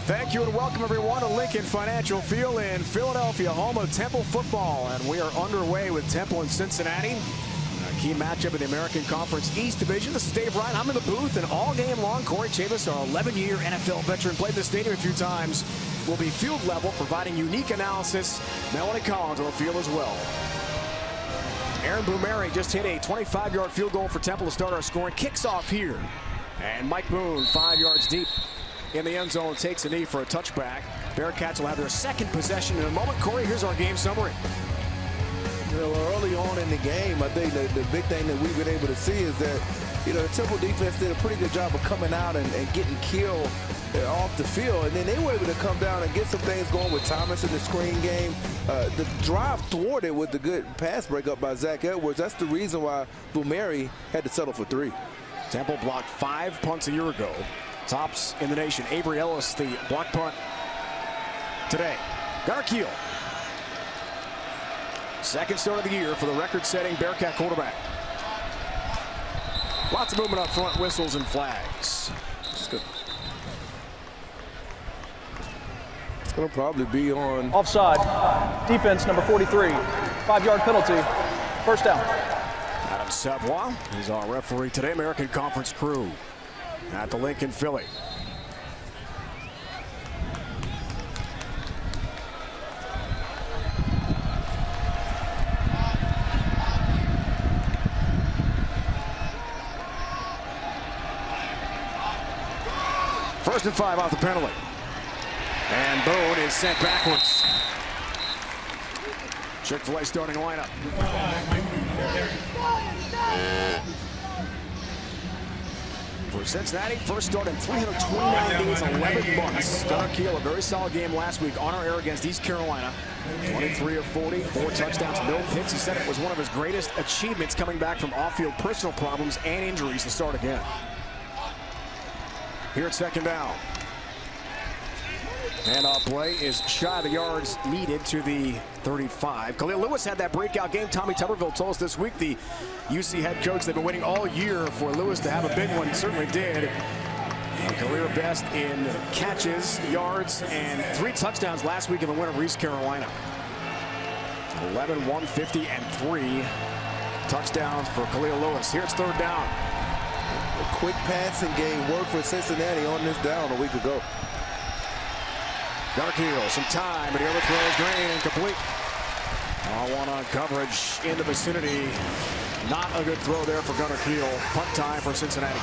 Thank you and welcome everyone to Lincoln Financial Field in Philadelphia, home of Temple football. And we are underway with Temple and Cincinnati. A key matchup in the American Conference East Division. This is Dave Ryan. I'm in the booth, and all game long, Corey Chavis, our 11-year NFL veteran, played the stadium a few times, will be field level, providing unique analysis. Melanie Collins on the field as well. Aaron Boomeri just hit a 25-yard field goal for Temple to start our scoring. Kicks off here. And Mike Boone, 5 yards deep in the end zone, takes a knee for a touchback. Bearcats will have their second possession in a moment. Corey, here's our game summary. Early on in the game, I think the big thing that we've been able to see is that, the Temple defense did a pretty good job of coming out and getting killed off the field. And then they were able to come down and get some things going with Thomas in the screen game. The drive thwarted with the good pass breakup by Zach Edwards. That's the reason why Boomeri had to settle for 3. Temple blocked 5 punts a year ago. Tops in the nation. Avery Ellis, the block punt today. Gunnar Kiel. Second start of the year for the record-setting Bearcat quarterback. Lots of movement up front, whistles and flags. It's going to probably be on. Offside. Defense number 43. 5-yard penalty. First down. Adam Savoie is our referee today. American Conference crew at the Lincoln Philly. First and 5 off the penalty. And Boone is sent backwards. Chick-fil-A starting lineup. For Cincinnati, first start in 329 days, 11 months. Gunnar Kiel, a very solid game last week on our air against East Carolina. 23 of 40, 4 touchdowns, no picks. He said it was one of his greatest achievements coming back from off-field personal problems and injuries to start again. Here at second down. Handoff play is shy of the yards needed to the 35. Khalil Lewis had that breakout game. Tommy Tuberville told us this week, the UC head coach, they've been waiting all year for Lewis to have a big one. Certainly did. A career best in catches, yards, and 3 touchdowns last week in the win over East Carolina. 11, 150, and 3 touchdowns for Khalil Lewis. Here it's third down. A quick passing game worked for Cincinnati on this down a week ago. Gunnar Kiel, some time, but he overthrows Green, incomplete. All-one-on coverage in the vicinity. Not a good throw there for Gunnar Kiel. Punt time for Cincinnati.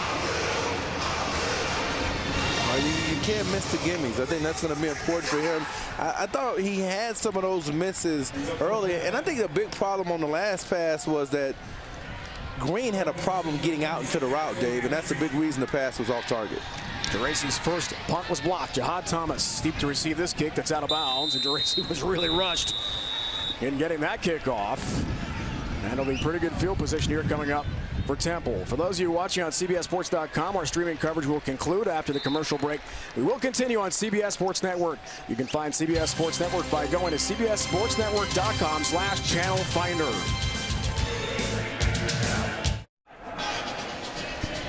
You can't miss the gimmies. I think that's going to be important for him. I thought he had some of those misses earlier, and I think the big problem on the last pass was that Green had a problem getting out into the route, Dave, and that's the big reason the pass was off target. DeRacy's first punt was blocked. Jihad Thomas steep to receive this kick that's out of bounds, and DeRacy was really rushed in getting that kick off. And it'll be pretty good field position here coming up for Temple. For those of you watching on CBSSports.com, our streaming coverage will conclude after the commercial break. We will continue on CBS Sports Network. You can find CBS Sports Network by going to CBSSportsNetwork.com/channel finder.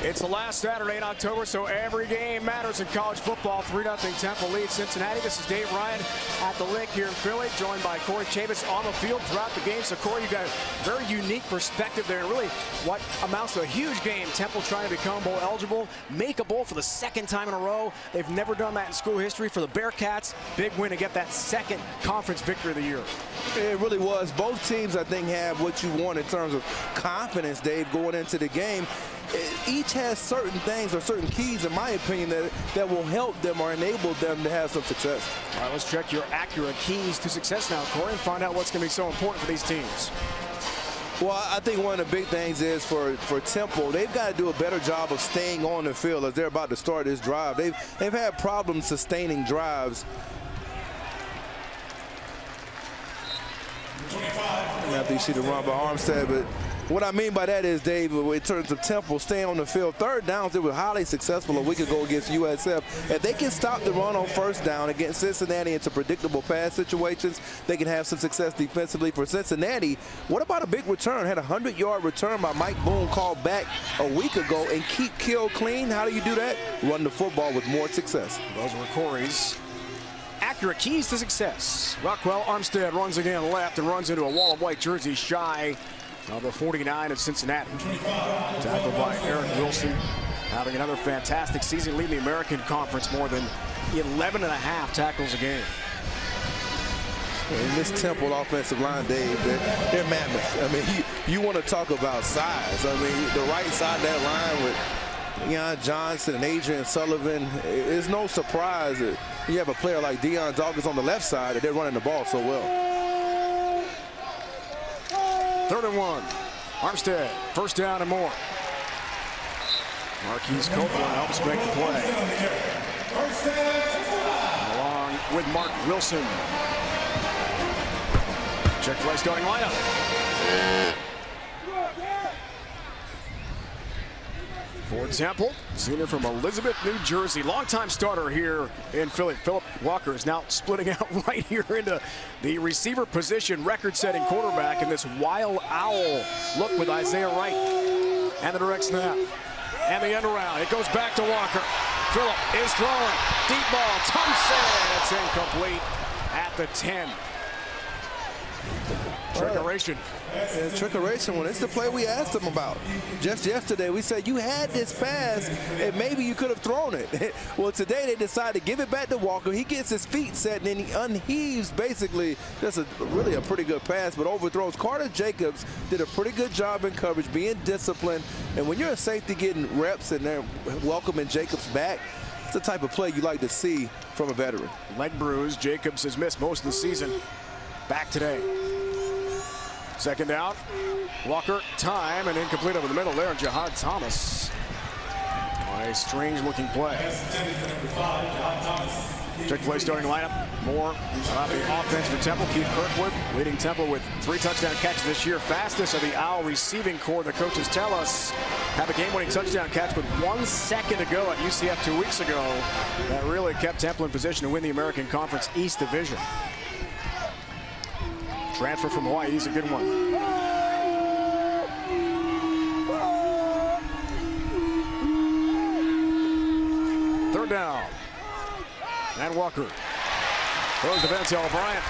It's the last Saturday in October, so every game matters in college football. 3-0 Temple leads Cincinnati. This is Dave Ryan at the Link here in Philly, joined by Corey Chavis on the field throughout the game. So, Corey, you've got a very unique perspective there, and really what amounts to a huge game. Temple trying to become bowl eligible, make a bowl for the second time in a row. They've never done that in school history. For the Bearcats, big win to get that second conference victory of the year. It really was. Both teams, I think, have what you want in terms of confidence, Dave, going into the game. Each has certain things or certain keys, in my opinion, that will help them or enable them to have some success. All right, let's check your accurate keys to success now, Corey, and find out what's going to be so important for these teams. Well, I think one of the big things is for Temple, they've got to do a better job of staying on the field as they're about to start this drive. They've had problems sustaining drives. After you see the run by Armstead, but What I mean by that is, Dave, in terms of Temple staying on the field, third downs, they were highly successful a week ago against USF. If they can stop the run on first down against Cincinnati into predictable pass situations, they can have some success defensively. For Cincinnati, what about a big return? Had a 100-yard return by Mike Boone called back a week ago, and keep Kill clean. How do you do that? Run the football with more success. Those were Corey's accurate keys to success. Rockwell Armstead runs again left and runs into a wall of white jerseys shy of the 49 of Cincinnati. Tackled by Eric Wilson, having another fantastic season, leading the American Conference more than 11.5 tackles a game. In this Temple offensive line, Dave, they're mammoth. I mean, you want to talk about size. I mean, the right side of that line with Deion Johnson and Adrian Sullivan, it's no surprise that you have a player like Deion Dawkins on the left side that they're running the ball so well. 3rd and 1. Armstead, first down and more. Marquise Copeland helps make the play. Along with Mark Wilson. Check play starting lineup. For Temple, senior from Elizabeth, New Jersey, longtime starter here in Philly. Philip Walker is now splitting out right here into the receiver position, record-setting quarterback in this wild owl look with Isaiah Wright. And the direct snap. And the end around. It goes back to Walker. Philip is throwing. Deep ball. Thompson. It's incomplete at the 10. Trickeration. Yeah, trickeration one. It's the play we asked them about. Just yesterday, we said you had this pass and maybe you could have thrown it. Well, today they decided to give it back to Walker. He gets his feet set and then he unheaves basically. That's really a pretty good pass, but overthrows. Carter Jacobs did a pretty good job in coverage, being disciplined. And when you're a safety getting reps and they're welcoming Jacobs back, it's the type of play you like to see from a veteran. Leg bruise. Jacobs has missed most of the season. Back today. 2nd down. Walker, time, and incomplete over the middle there. Jihad Thomas. A strange looking play. Check play starting lineup. More about the offense for Temple. Keith Kirkwood leading Temple with 3 touchdown catches this year. Fastest of the Owl receiving corps, the coaches tell us. Have a game-winning touchdown catch with 1 second to go at UCF 2 weeks ago. That really kept Temple in position to win the American Conference East Division. Transfer from Hawaii, he's a good one. 3rd down. And Walker throws to Ventel Bryant.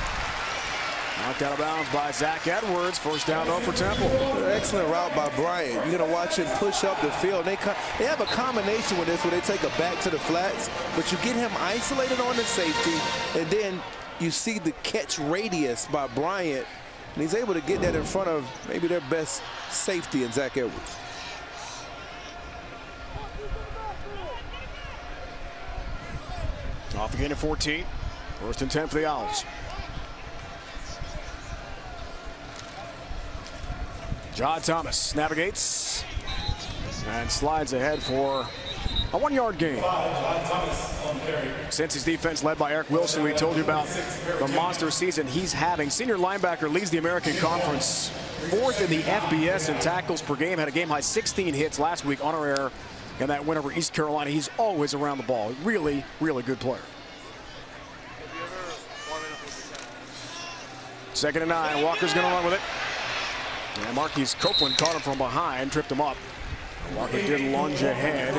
Knocked out of bounds by Zach Edwards. First down though for Temple. Excellent route by Bryant. You're going to watch him push up the field. They have a combination with this where they take a back to the flats, but you get him isolated on the safety, and then you see the catch radius by Bryant, and he's able to get that in front of maybe their best safety in Zach Edwards. Off again at 14. 1st and 10 for the Owls. John Thomas navigates and slides ahead for a 1-yard gain. Since his defense led by Eric Wilson, we told you about the monster season he's having. Senior linebacker leads the American Conference 4th in the FBS in tackles per game. Had a game high 16 hits last week on our air in that win over East Carolina. He's always around the ball. Really, really good player. 2nd and 9. Walker's going to run with it. And Marquise Copeland caught him from behind, tripped him up. Walker did lunge ahead,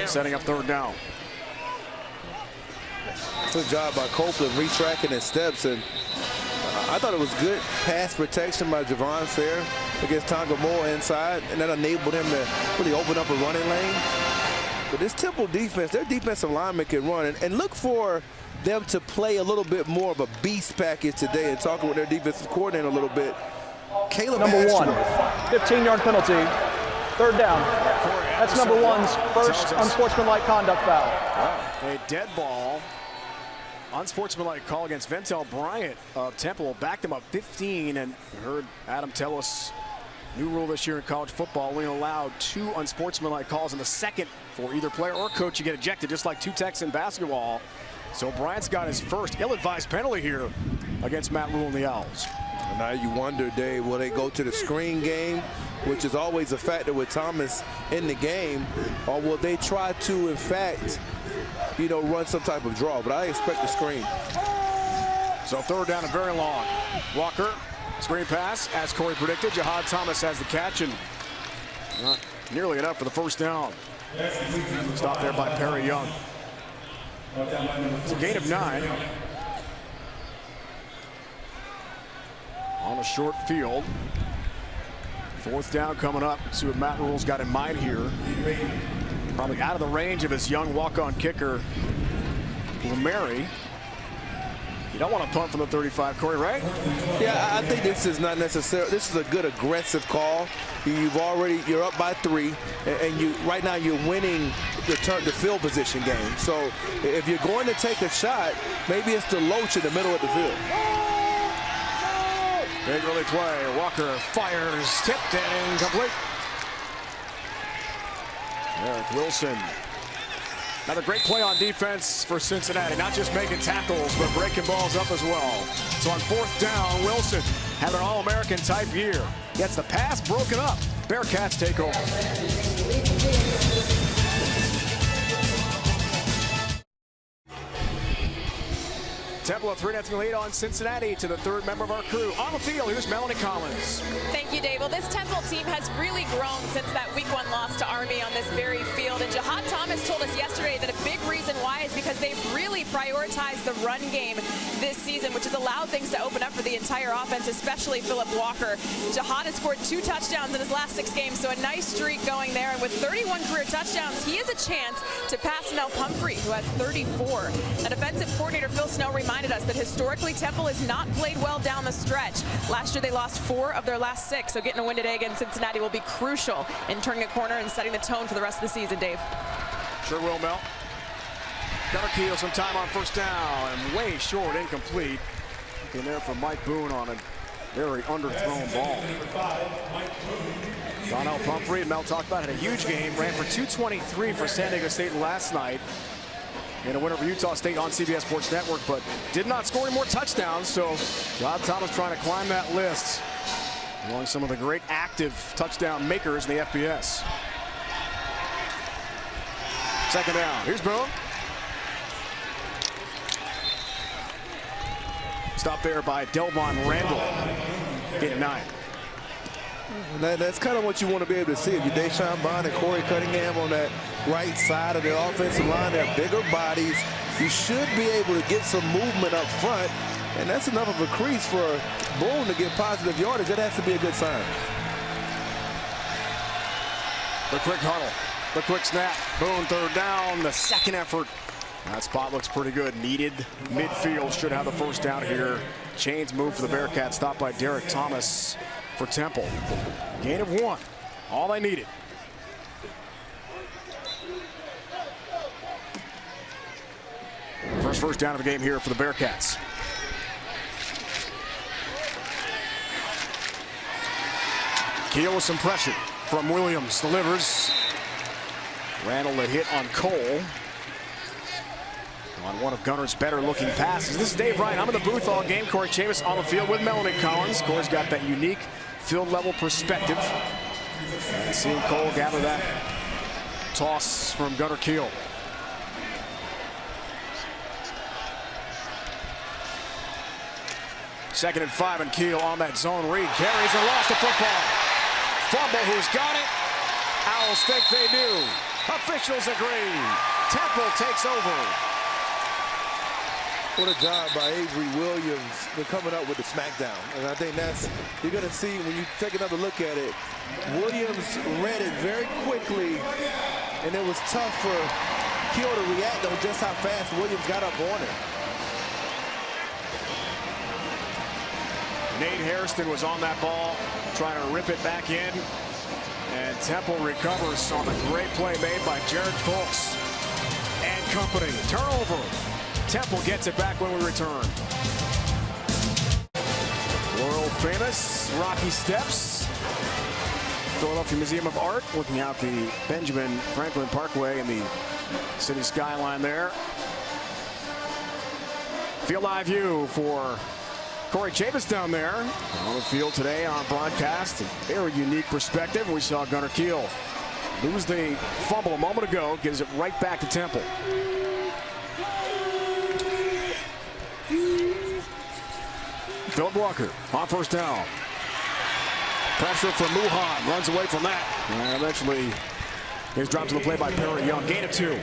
setting up 3rd down. Good job by Copeland retracking his steps, and I thought it was good pass protection by Javon Fair against Tonga Moore inside, and that enabled him to really open up a running lane. But this Temple defense, their defensive linemen can run, and look for them to play a little bit more of a beast package today. And talking with their defensive coordinator a little bit, Caleb Number Ashford. 1, 15-yard penalty, 3rd down. That's number 1's first unsportsmanlike conduct foul. A dead ball. Unsportsmanlike call against Ventel Bryant of Temple. Backed him up 15, and you heard Adam tell us new rule this year in college football. We allowed 2 unsportsmanlike calls in the second for either player or coach. You get ejected, just like 2 techs in basketball. So Bryant's got his first ill-advised penalty here against Matt Rule and the Owls. And now you wonder, Dave, will they go to the screen game, which is always a factor with Thomas in the game, or will they try to, in fact, you know, run some type of draw? But I expect the screen. So third down and very long. Walker, screen pass, as Corey predicted. Jihad Thomas has the catch, and not nearly enough for the first down. Stopped there by Perry Young. It's a gain of 9. On a short field. Fourth down coming up. See what Matt Rule's got in mind here. Probably out of the range of his young walk-on kicker, Mary. You don't want to punt from the 35, Corey, right? Yeah, I think this is not necessary. This is a good aggressive call. You're up by 3, and right now you're winning the field position game. So if you're going to take a shot, maybe it's the Loach in the middle of the field. Big early play. Walker fires, tipped and incomplete. Eric Wilson. Another great play on defense for Cincinnati. Not just making tackles, but breaking balls up as well. So on fourth down, Wilson had an All-American type year. Gets the pass broken up. Bearcats take over. Temple a 3-0 lead on Cincinnati to the third member of our crew. On the field, here's Melanie Collins. Thank you, Dave. Well, this Temple team has really grown since that Week 1 loss to Army on this very field. And Jihad Thomas told us yesterday that a big reason why is because they've really prioritized the run game this season, which has allowed things to open up for the entire offense, especially Philip Walker. Jihad has scored 2 touchdowns in his last 6 games, so a nice streak going there. And with 31 career touchdowns, he has a chance to pass Nell Pumphrey, who has 34. And defensive coordinator Phil Snow reminded us that historically Temple has not played well down the stretch. Last year they lost 4 of their last 6, so getting a win today against Cincinnati will be crucial in turning a corner and setting the tone for the rest of the season, Dave. Sure will, Mel. Gunnar Kiel some time on first down and way short, incomplete. Looking there for Mike Boone on a very underthrown ball. Donnell Pumphrey, Mel talked about, had a huge game, ran for 223 for San Diego State last night in a win over Utah State on CBS Sports Network, but did not score any more touchdowns. So Jihad Thomas trying to climb that list among some of the great active touchdown makers in the FBS. Second down. Here's Boone. Stop there by Delvon Randall. Gain of 9. That's kind of what you want to be able to see. If you're Deshaun Bond and Corey Cunningham on that right side of the offensive line, they're bigger bodies. You should be able to get some movement up front, and that's enough of a crease for Boone to get positive yardage. That has to be a good sign. The quick huddle, the quick snap. Boone third down, the second effort. That spot looks pretty good. Needed midfield, should have the first down here. Chains move for the Bearcats, stopped by Derek Thomas for Temple. Gain of 1, all they needed. First down of the game here for the Bearcats. Kiel with some pressure from Williams, delivers. Randall a hit on Cole. On one of Gunner's better looking passes. This is Dave Ryan. I'm in the booth all game. Corey Chavis on the field with Melanie Collins. Corey's got that unique field level perspective. And seeing Cole gather that toss from Gunnar Kiel. Second and 5, and Kiel on that zone read. Carries and lost the football. Fumble, who's got it? Owls think they do. Officials agree. Temple takes over. What a job by Avery Williams. They're coming up with the smackdown. And I think that's, you're going to see when you take another look at it, Williams read it very quickly, and it was tough for Kiel to react on just how fast Williams got up on it. Nate Hairston was on that ball, trying to rip it back in. And Temple recovers on the great play made by Jared Fulks and company. Turnover. Temple gets it back when we return. World famous Rocky Steps. Philadelphia Museum of Art, looking out the Benjamin Franklin Parkway and the city skyline there. Field eye view for Corey Chavis down there on the field today on broadcast. A very unique perspective. We saw Gunnar Kiel lose the fumble a moment ago, gives it right back to Temple. Philip Walker on first down. Pressure from Muhan, runs away from that. And eventually he's dropped to the play by Perry Young. Gain of 2.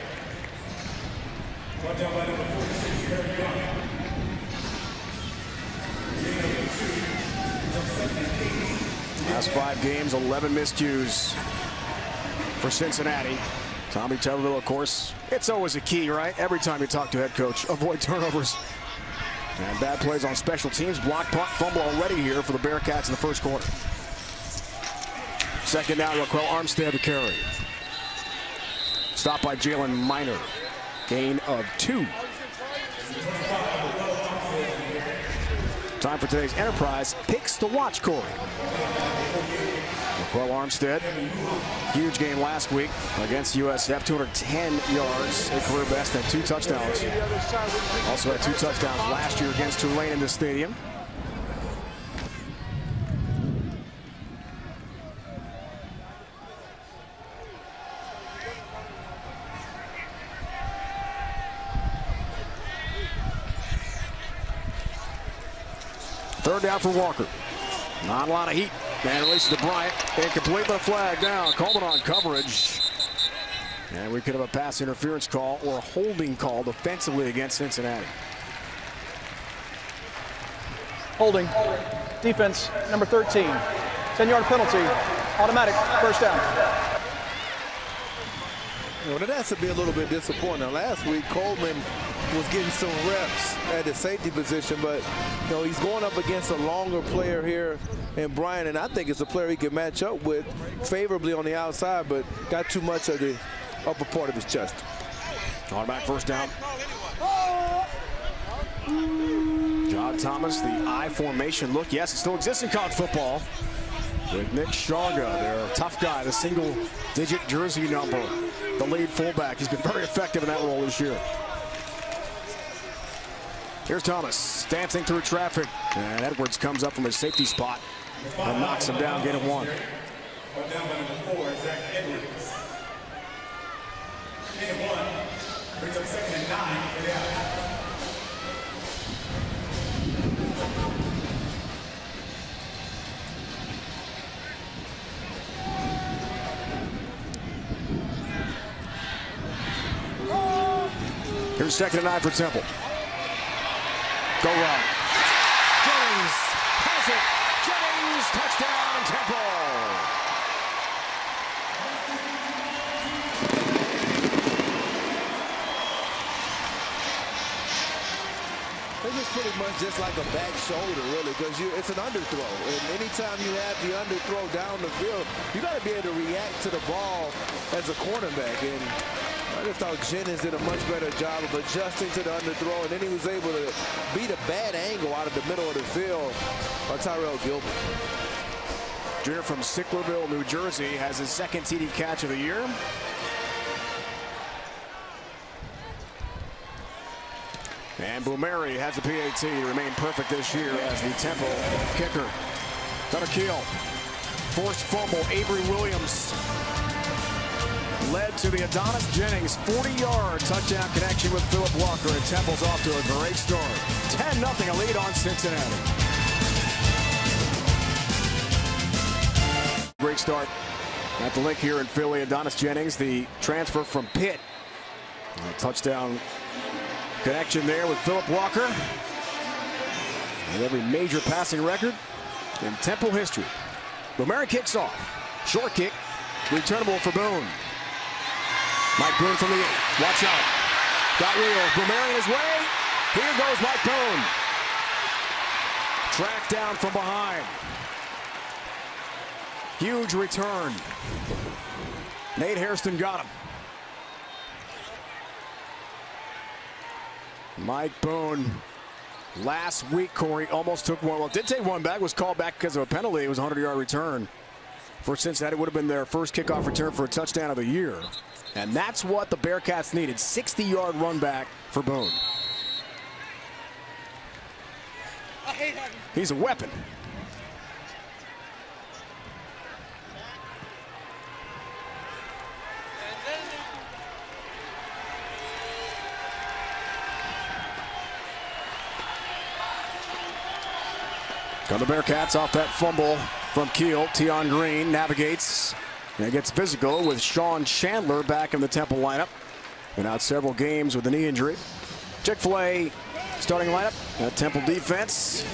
Last 5 games, 11 miscues for Cincinnati. Tommy Tuberville, of course, it's always a key, right? Every time you talk to a head coach, avoid turnovers. And bad plays on special teams. Block, punt, fumble already here for the Bearcats in the first quarter. Second down, Raquel Armstead to carry. Stopped by Jalen Minor. Gain of 2. Time for today's Enterprise Picks to watch, Corey. Raquel Armstead, huge game last week against USF. 210 yards, a career best, and 2 touchdowns. Also had 2 touchdowns last year against Tulane in the stadium. Third down for Walker. Not a lot of heat. And releases to Bryant. Incomplete, but a flag down. Coleman on coverage. And we could have a pass interference call or a holding call defensively against Cincinnati. Holding. Defense, number 13. 10-yard penalty. Automatic first down. You know, that has to be a little bit disappointing. Now, last week, Coleman was getting some reps at the safety position, but you know, he's going up against a longer player here in Bryant, and I think it's a player he can match up with favorably on the outside, but got too much of the upper part of his chest. Automatic first down. John Thomas, the I formation look. Yes, it still exists in college football. With Nick Sharga, their tough guy, the single-digit jersey number, the lead fullback. He's been very effective in that role this year. Here's Thomas dancing through traffic, and Edwards comes up from his safety spot and knocks him down. Gain of 1. Down by number 4, Zach Edwards. Gain of 1 brings up 2nd and 9 for the out. Here's 2nd and 9 for Temple. Go route. Jennings has it. Jennings, touchdown, Temple. This is pretty much just like a back shoulder, really, because it's an underthrow. And anytime you have the underthrow down the field, you got to be able to react to the ball as a cornerback. And I just thought Jennings did a much better job of adjusting to the underthrow, and then he was able to beat a bad angle out of the middle of the field by Tyrell Gilbert. Junior from Sicklerville, New Jersey, has his 2nd TD catch of the year. And Boumeri has the PAT to remain perfect this year as the Temple kicker. Gunnar Kiel, forced fumble. Avery Williams led to the Adonis Jennings 40-yard touchdown connection with Philip Walker, and Temple's off to a great start. 10-0, a lead on Cincinnati. Great start at the link here in Philly. Adonis Jennings, the transfer from Pitt. A touchdown connection there with Philip Walker. And every major passing record in Temple history. Boumeri kicks off. Short kick, returnable for Boone. Mike Boone from the 8. Watch out. Got wheels. Boumeri in his way. Here goes Mike Boone. Tracked down from behind. Huge return. Nate Hairston got him. Mike Boone, last week, Corey, almost took one. Well, did take one back, was called back because of a penalty. It was a 100-yard return for Cincinnati. It would have been their first kickoff return for a touchdown of the year. And that's what the Bearcats needed. 60-yard run back for Boone. He's a weapon. Got the Bearcats off that fumble from Keel. Tion Green navigates and gets physical with Sean Chandler back in the Temple lineup. Been out several games with a knee injury. Chick-fil-A starting lineup. Temple defense.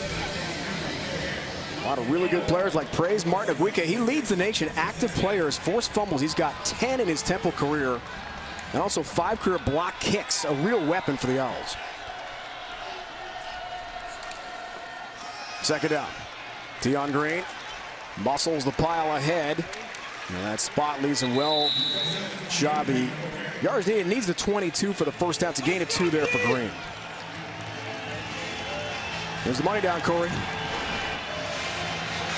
A lot of really good players like Praise Martin Aguica. He leads the nation active players, forced fumbles. He's got 10 in his Temple career. And also 5 career block kicks. A real weapon for the Owls. Second down. Tion Green muscles the pile ahead. And that spot leaves him well shy. Yards needed, needs the 22 for the first down. It's a gain of 2 there for Green. There's the money down, Corey.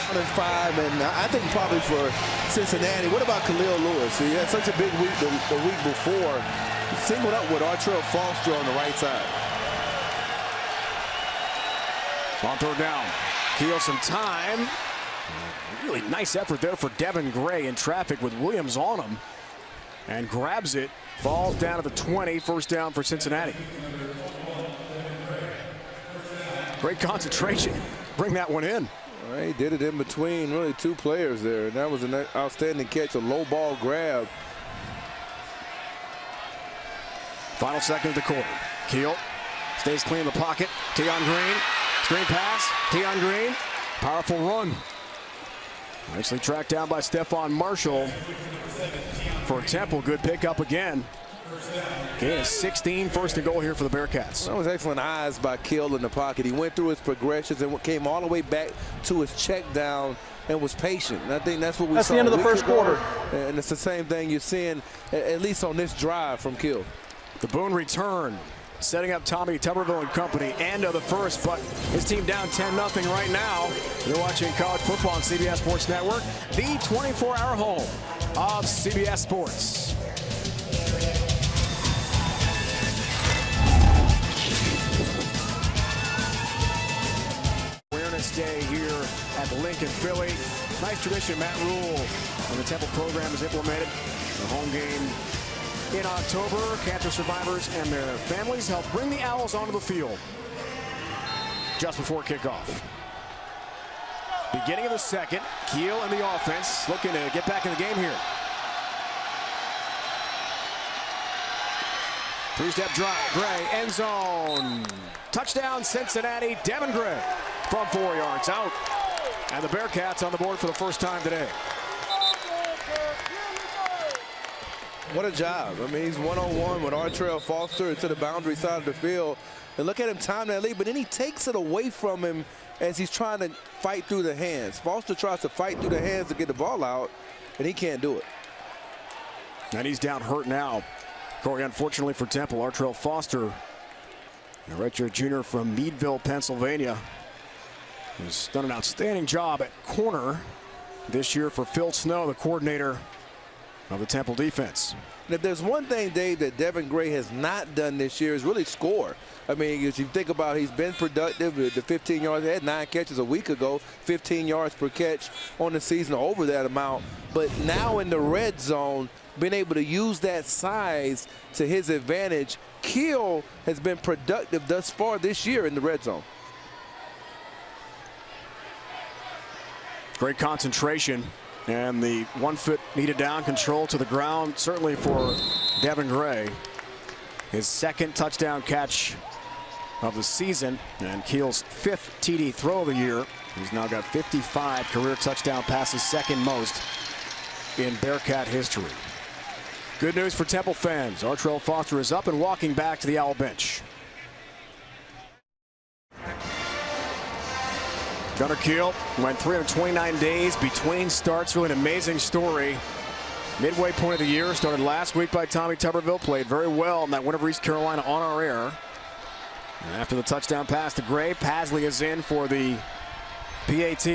105, and I think probably for Cincinnati. What about Khalil Lewis? He had such a big week the week before. He singled up with Artrell Foster on the right side. On third down. Keel some time. Really nice effort there for Devin Gray in traffic with Williams on him. And grabs it. Falls down to the 20. First down for Cincinnati. Great concentration. Bring that one in. Well, he did it in between really 2 players there. And that was an outstanding catch, a low ball grab. Final second of the quarter. Keel stays clean in the pocket. Tion Green. Screen pass. Tion Green. Powerful run. Nicely tracked down by Stephon Marshall for Temple. Good pickup again. Gain of 16. First and goal here for the Bearcats. That was excellent eyes by Keel in the pocket. He went through his progressions and came all the way back to his check down and was patient. And I think that's what we saw. That's the end of the first quarter. And it's the same thing you're seeing, at least on this drive from Keel. The Boone return, setting up Tommy Tuberville and company. End of the first, but his team down 10-0 right now. You're watching college football on CBS Sports Network, the 24-hour home of CBS Sports. Awareness Day here at the Lincoln Philly. Nice tradition, Matt Rule and the Temple program has implemented. The home game in October. Cancer survivors and their families help bring the Owls onto the field just before kickoff. Beginning of the second, Keel and the offense looking to get back in the game here. 3-step drop, Gray, end zone. Touchdown, Cincinnati. Devin Gray from 4 yards out. And the Bearcats on the board for the first time today. What a job. I mean, he's one-on-one with Artrell Foster to the boundary side of the field. And look at him time that lead, but then he takes it away from him as he's trying to fight through the hands. Foster tries to fight through the hands to get the ball out, and he can't do it. And he's down hurt now. Corey, unfortunately for Temple, Artrell Foster, a redshirt junior from Meadville, Pennsylvania, has done an outstanding job at corner this year for Phil Snow, the coordinator of the Temple defense. And if there's one thing, Dave, that Devin Gray has not done this year is really score. I mean, as you think about, he's been productive. The 15 yards, he had 9 catches a week ago, 15 yards per catch on the season, over that amount. But now in the red zone, being able to use that size to his advantage. Keel has been productive thus far this year in the red zone. Great concentration. And the 1 foot needed down, control to the ground, certainly for Devin Gray. His 2nd touchdown catch of the season, and Keel's 5th TD throw of the year. He's now got 55 career touchdown passes, 2nd most in Bearcat history. Good news for Temple fans. Artrell Foster is up and walking back to the Owl bench. Gunnar Keel went 329 days between starts. Really an amazing story. Midway point of the year, started last week by Tommy Tuberville, played very well in that win over East Carolina on our air. And after the touchdown pass to Gray, Pasley is in for the PAT.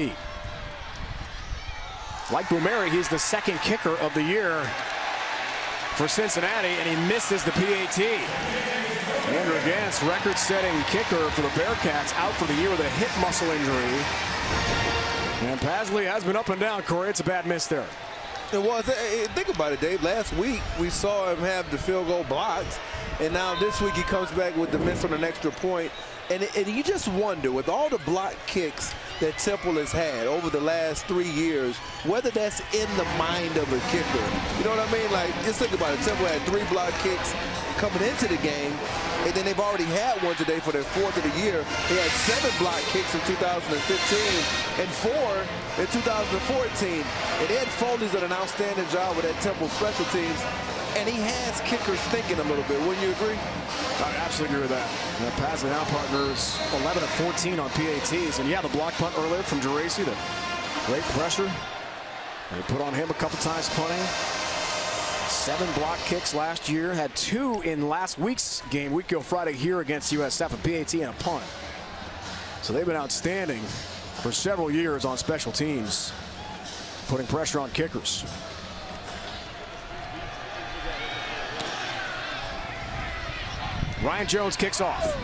Like Bumeri, he's the 2nd kicker of the year for Cincinnati, and he misses the PAT. Andrew Gantz, record-setting kicker for the Bearcats, out for the year with a hip muscle injury. And Pasley has been up and down, Corey. It's a bad miss there. It was. Think about it, Dave. Last week, we saw him have the field goal blocked. And now this week, he comes back with the miss on an extra point. And you just wonder, with all the block kicks that Temple has had over the last 3 years, whether that's in the mind of a kicker. You know what I mean? Like, just think about it. Temple had 3 block kicks coming into the game, and then they've already had one today for their 4th of the year. They had 7 block kicks in 2015 and 4 in 2014. And Ed Foley's done an outstanding job with that Temple special teams. And he has kickers thinking a little bit. Wouldn't you agree? I absolutely agree with that. Pasley now partners 11 of 14 on PATs. And yeah, the block punt earlier from Geraci, the great pressure. They put on him a couple times punting. 7 block kicks last year. Had 2 in last week's game, Weekend Friday here against USF, a PAT and a punt. So they've been outstanding for several years on special teams, putting pressure on kickers. Ryan Jones kicks off.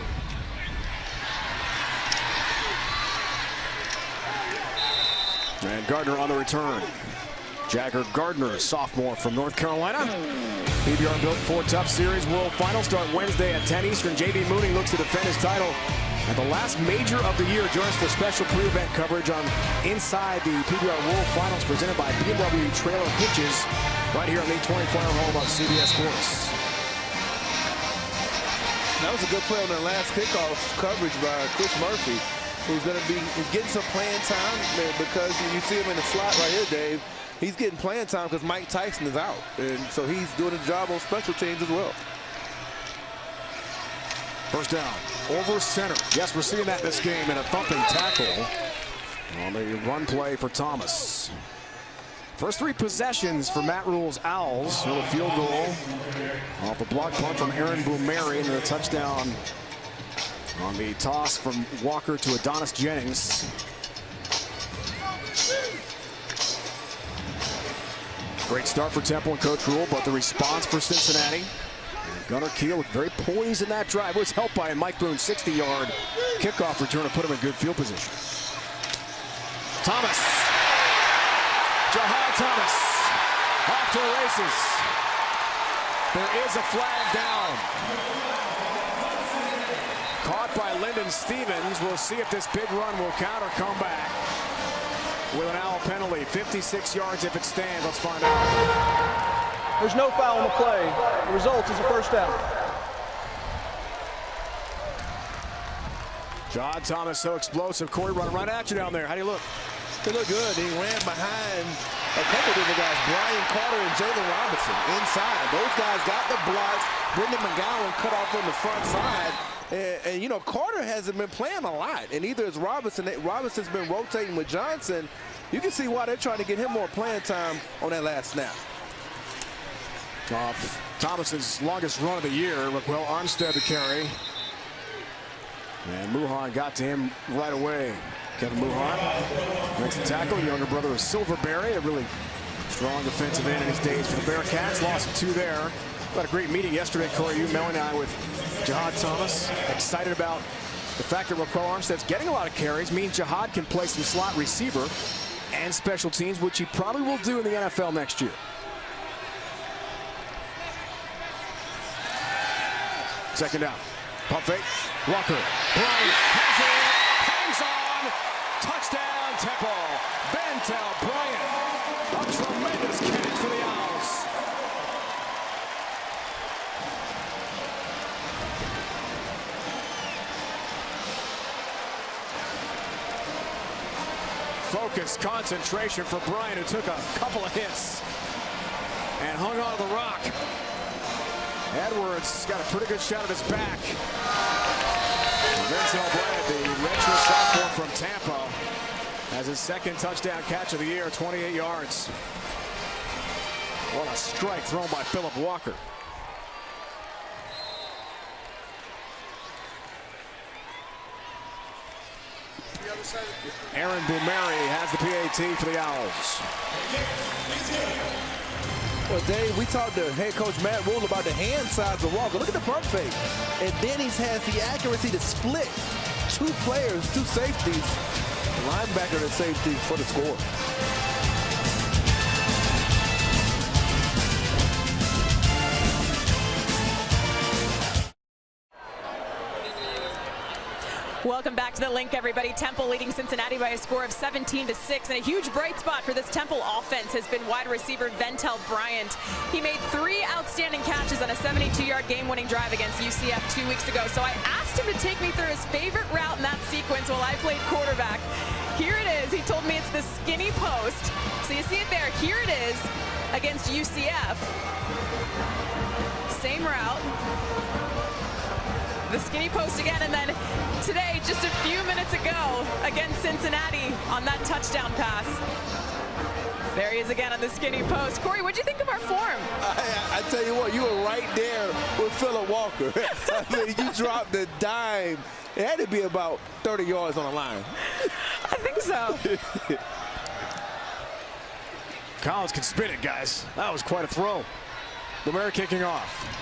And Gardner on the return. Jagger Gardner, sophomore from North Carolina. PBR built for tough series. World Finals start Wednesday at 10 Eastern. J.B. Mooney looks to defend his title at the last major of the year. Joins for special pre-event coverage on Inside the PBR World Finals, presented by BMW Trailer Hitches, right here on the 24-hour home of CBS Sports. That was a good play on the last kickoff coverage by Chris Murphy, who's getting some playing time because you see him in the slot right here, Dave. He's getting playing time because Mike Tyson is out, and so he's doing a job on special teams as well. First down, over center. Yes, we're seeing that in this game, and a thumping tackle on the run play for Thomas. First 3 possessions for Matt Rule's Owls. With a field goal off the block punt from Aaron Boumeri, and a touchdown on the toss from Walker to Adonis Jennings. Great start for Temple and Coach Rule, but the response for Cincinnati. Gunnar Keel looked very poised in that drive. It was helped by a Mike Boone 60-yard kickoff return to put him in good field position. Thomas. Jahad Thomas off to the races. There is a flag down. Caught by Lyndon Stevens. We'll see if this big run will count or come back with an Owl penalty. 56 yards if it stands. Let's find out. There's no foul on the play. The result is a first down. Jahad Thomas so explosive. Corey running right at you down there. How do you look? He looked good. He ran behind a couple of different guys, Brian Carter and Jalen Robinson, inside. Those guys got the blocks. Brendan McGowan cut off on the front side. And you know, Carter hasn't been playing a lot. And either is Robinson. Robinson's been rotating with Johnson. You can see why they're trying to get him more playing time on that last snap. Thomas's longest run of the year. Raquel Armstead to carry. And Muhan got to him right away. Kevin Muhan makes the tackle. Younger brother of Silverberry, a really strong defensive end in his days for the Bearcats. Lost 2 there. Had a great meeting yesterday, Corey, you, Mel, and I, with Jahad Thomas. Excited about the fact that Raquel Armstead's getting a lot of carries. Means Jahad can play some slot receiver and special teams, which he probably will do in the NFL next year. Second down. Pump fake. Walker. Bryant has it. Hangs on. Touchdown, Temple. Bentel Bryant. A tremendous catch for the Owls. Focus, concentration for Bryant, who took a couple of hits and hung on to the rock. Edwards got a pretty good shot at his back. Bentel Bryant, the redshirt sophomore from Tampa, has his second touchdown catch of the year, 28 yards. What a strike thrown by Philip Walker. Aaron Boumeri has the PAT for the Owls. Well, Dave, we talked to head coach Matt Rule about the hand sides of Walker. Look at the pump fake. and then he has the accuracy to split two players, two safeties, linebacker and safety for the score. Welcome back to the link, everybody. Temple leading Cincinnati by a score of 17-6, and a huge bright spot for this Temple offense has been wide receiver Ventel Bryant. He made 3 outstanding catches on a 72-yard game-winning drive against UCF 2 weeks ago. So I asked him to take me through his favorite route in that sequence while I played quarterback. Here it is. He told me it's the skinny post. So you see it there. Here it is against UCF. Same route. The skinny post again, and then today, just a few minutes ago, against Cincinnati on that touchdown pass. There he is again on the skinny post. Corey, what'd you think of our form? I tell you what, you were right there with Phillip Walker. I mean, you dropped the dime. It had to be about 30 yards on the line. I think so. Collins can spin it, guys. That was quite a throw. Lemaire kicking off.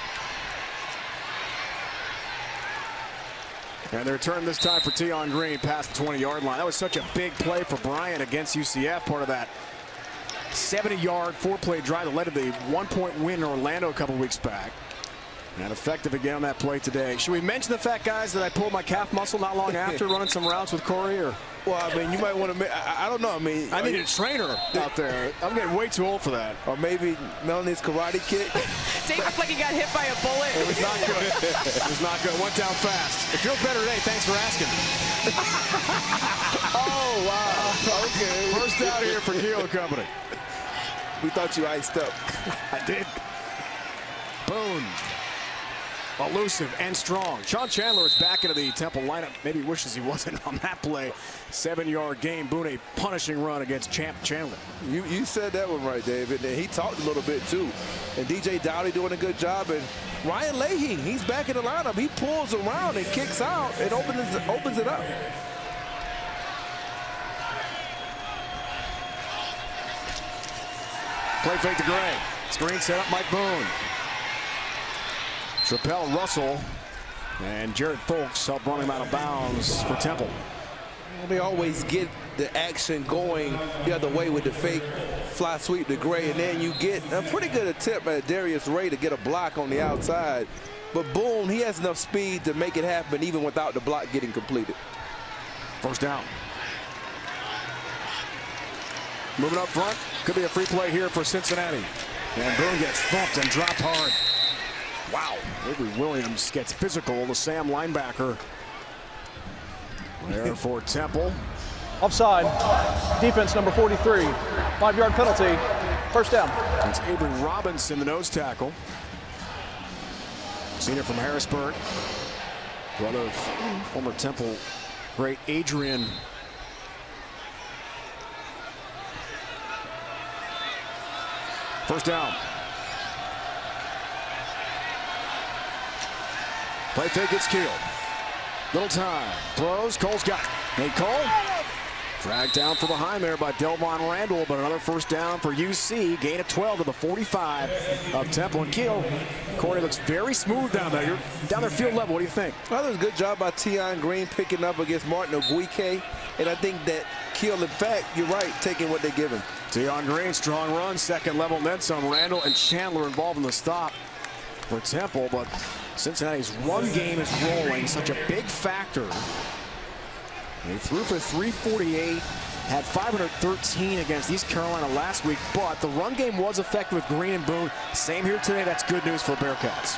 And the return this time for Tion Green past the 20-yard line. That was such a big play for Bryant against UCF, part of that 70-yard, 4-play drive that led to the 1-point win in Orlando a couple weeks back. And effective again on that play today. Should we mention the fact, guys, that I pulled my calf muscle not long after running some routes with Corey? Or? Well, I mean, you might want to, I don't know. I mean, I need a trainer out there. I'm getting way too old for that. Or maybe Melanie's karate kick. Dave looked like he got hit by a bullet. It was not good. It was not good. Went down fast. It feels better today. Thanks for asking. Oh, wow. Okay. First down here for Keel Company. We thought you iced up. I did. Boone. Elusive and strong. Sean Chandler is back into the Temple lineup. Maybe wishes he wasn't on that play. 7-yard gain. Boone, a punishing run against Champ Chandler. You said that one right, David. And he talked a little bit, too. And DJ Dowdy doing a good job. And Ryan Leahy, he's back in the lineup. He pulls around and kicks out and opens it up. Play fake to Gray. Screen set up Mike Boone. Trapel Russell and Jared Folks help run him out of bounds for Temple. Well, they always get the action going the other way with the fake fly sweep to Gray, and then you get a pretty good attempt at Darius Ray to get a block on the outside. But Boone, he has enough speed to make it happen even without the block getting completed. First down. Moving up front. Could be a free play here for Cincinnati. And Boone gets thumped and dropped hard. Wow. Avery Williams gets physical, the Sam linebacker. There for Temple. Offside. Defense number 43. 5-yard penalty. First down. It's Avery Robinson, the nose tackle. Senior from Harrisburg. Brother of former Temple great Adrian. First down. Play fake, gets Keel. Little time. Throws. Cole's got it. Nate Cole. Dragged down from behind there by Delvon Randall, but another first down for UC. Gain of 12 to the 45 of Temple. And Keel, Corey, looks very smooth down there. You're down there field level. What do you think? Well, that was a good job by Tion Green picking up against Martin Oguike. And I think that Keel, in fact, you're right, taking what they give him. Tion Green, strong run, second level, and then some. Randall and Chandler involved in the stop for Temple, but Cincinnati's run game is rolling, such a big factor. They threw for 348, had 513 against East Carolina last week, but the run game was effective with Green and Boone. Same here today. That's good news for the Bearcats.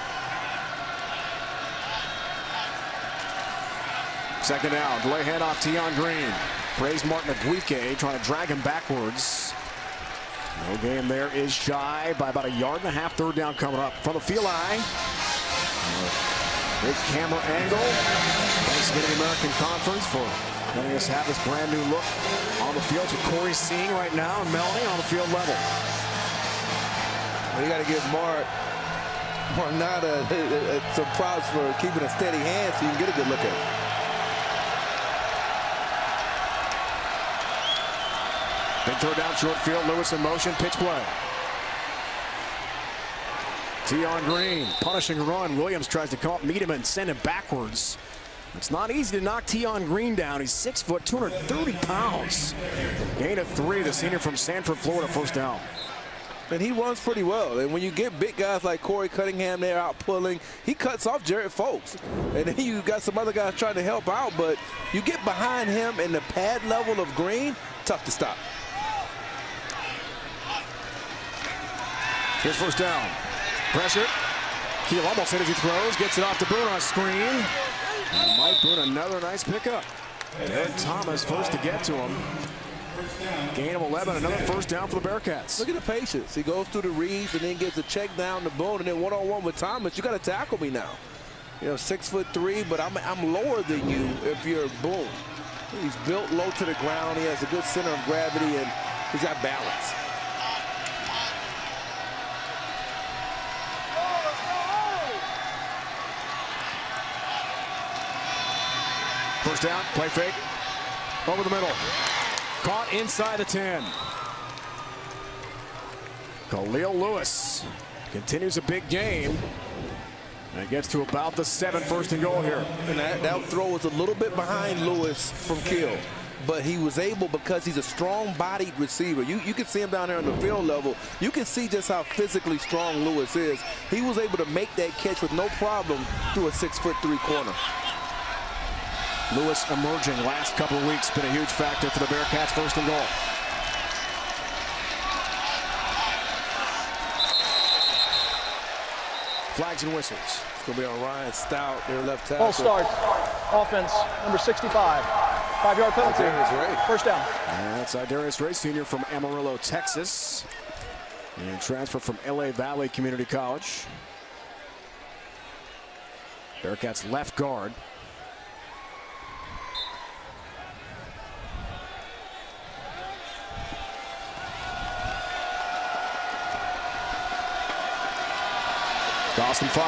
Second down, delay handoff, Tion Green. Praise Martin Oguike, trying to drag him backwards. No game there is shy by about 1.5 yards. Third down coming up from the field line. Big camera angle. Thanks again to the American Conference for letting us have this brand new look on the field. That's what Corey's seeing right now, and Melanie on the field level. Well, you got to give Marnada some props for keeping a steady hand so you can get a good look at it. Big throw down short field. Lewis in motion. Pitch play. Tion Green, punishing run. Williams tries to meet him and send him backwards. It's not easy to knock Tion Green down. He's 6 foot, 230 pounds. Gain of 3, the senior from Sanford, Florida, first down. And he runs pretty well. And when you get big guys like Corey Cunningham there out pulling, he cuts off Jared Folks. And then you got some other guys trying to help out, but you get behind him in the pad level of Green, tough to stop. Here's first down. Pressure. Keel almost hit as he throws. Gets it off to Boone on a screen. And Mike Boone, another nice pickup. And Thomas first to get to him. Gain of 11, another first down for the Bearcats. Look at the patience. He goes through the reads and then gets a check down to Boone, and then one-on-one with Thomas. You got to tackle me now. You know, 6'3", but I'm lower than you if you're Boone. He's built low to the ground. He has a good center of gravity, and he's got balance. First down, play fake. Over the middle. Caught inside the 10. Khalil Lewis continues a big game. And gets to about the 7, first and goal here. And that throw was a little bit behind Lewis from Kill. But he was able, because he's a strong-bodied receiver. You can see him down there on the field level. You can see just how physically strong Lewis is. He was able to make that catch with no problem through a 6'3" corner. Lewis emerging last couple of weeks, been a huge factor for the Bearcats, first and goal. Flags and whistles. It's going to be on Ryan Stout, their left tackle. Full start. Offense, number 65. 5-yard penalty. First down. And that's Idarius Ray, senior from Amarillo, Texas. And transfer from LA Valley Community College. Bearcats left guard. Austin 5.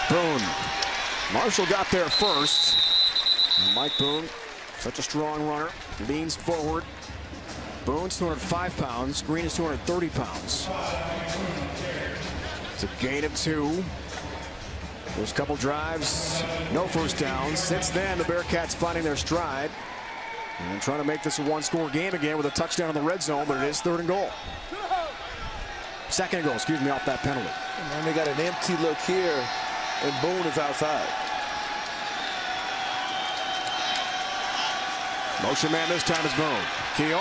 Boone. Marshall got there first. And Mike Boone, such a strong runner, leans forward. Boone's 205 pounds. Green is 230 pounds. It's a gain of 2. Those couple drives, no first downs. Since then, the Bearcats finding their stride. And trying to make this a one-score game again with a touchdown in the red zone, but it is 3rd and goal. 2nd and goal, excuse me, off that penalty. And they got an empty look here, and Boone is outside. Motion man this time is Boone. Keel.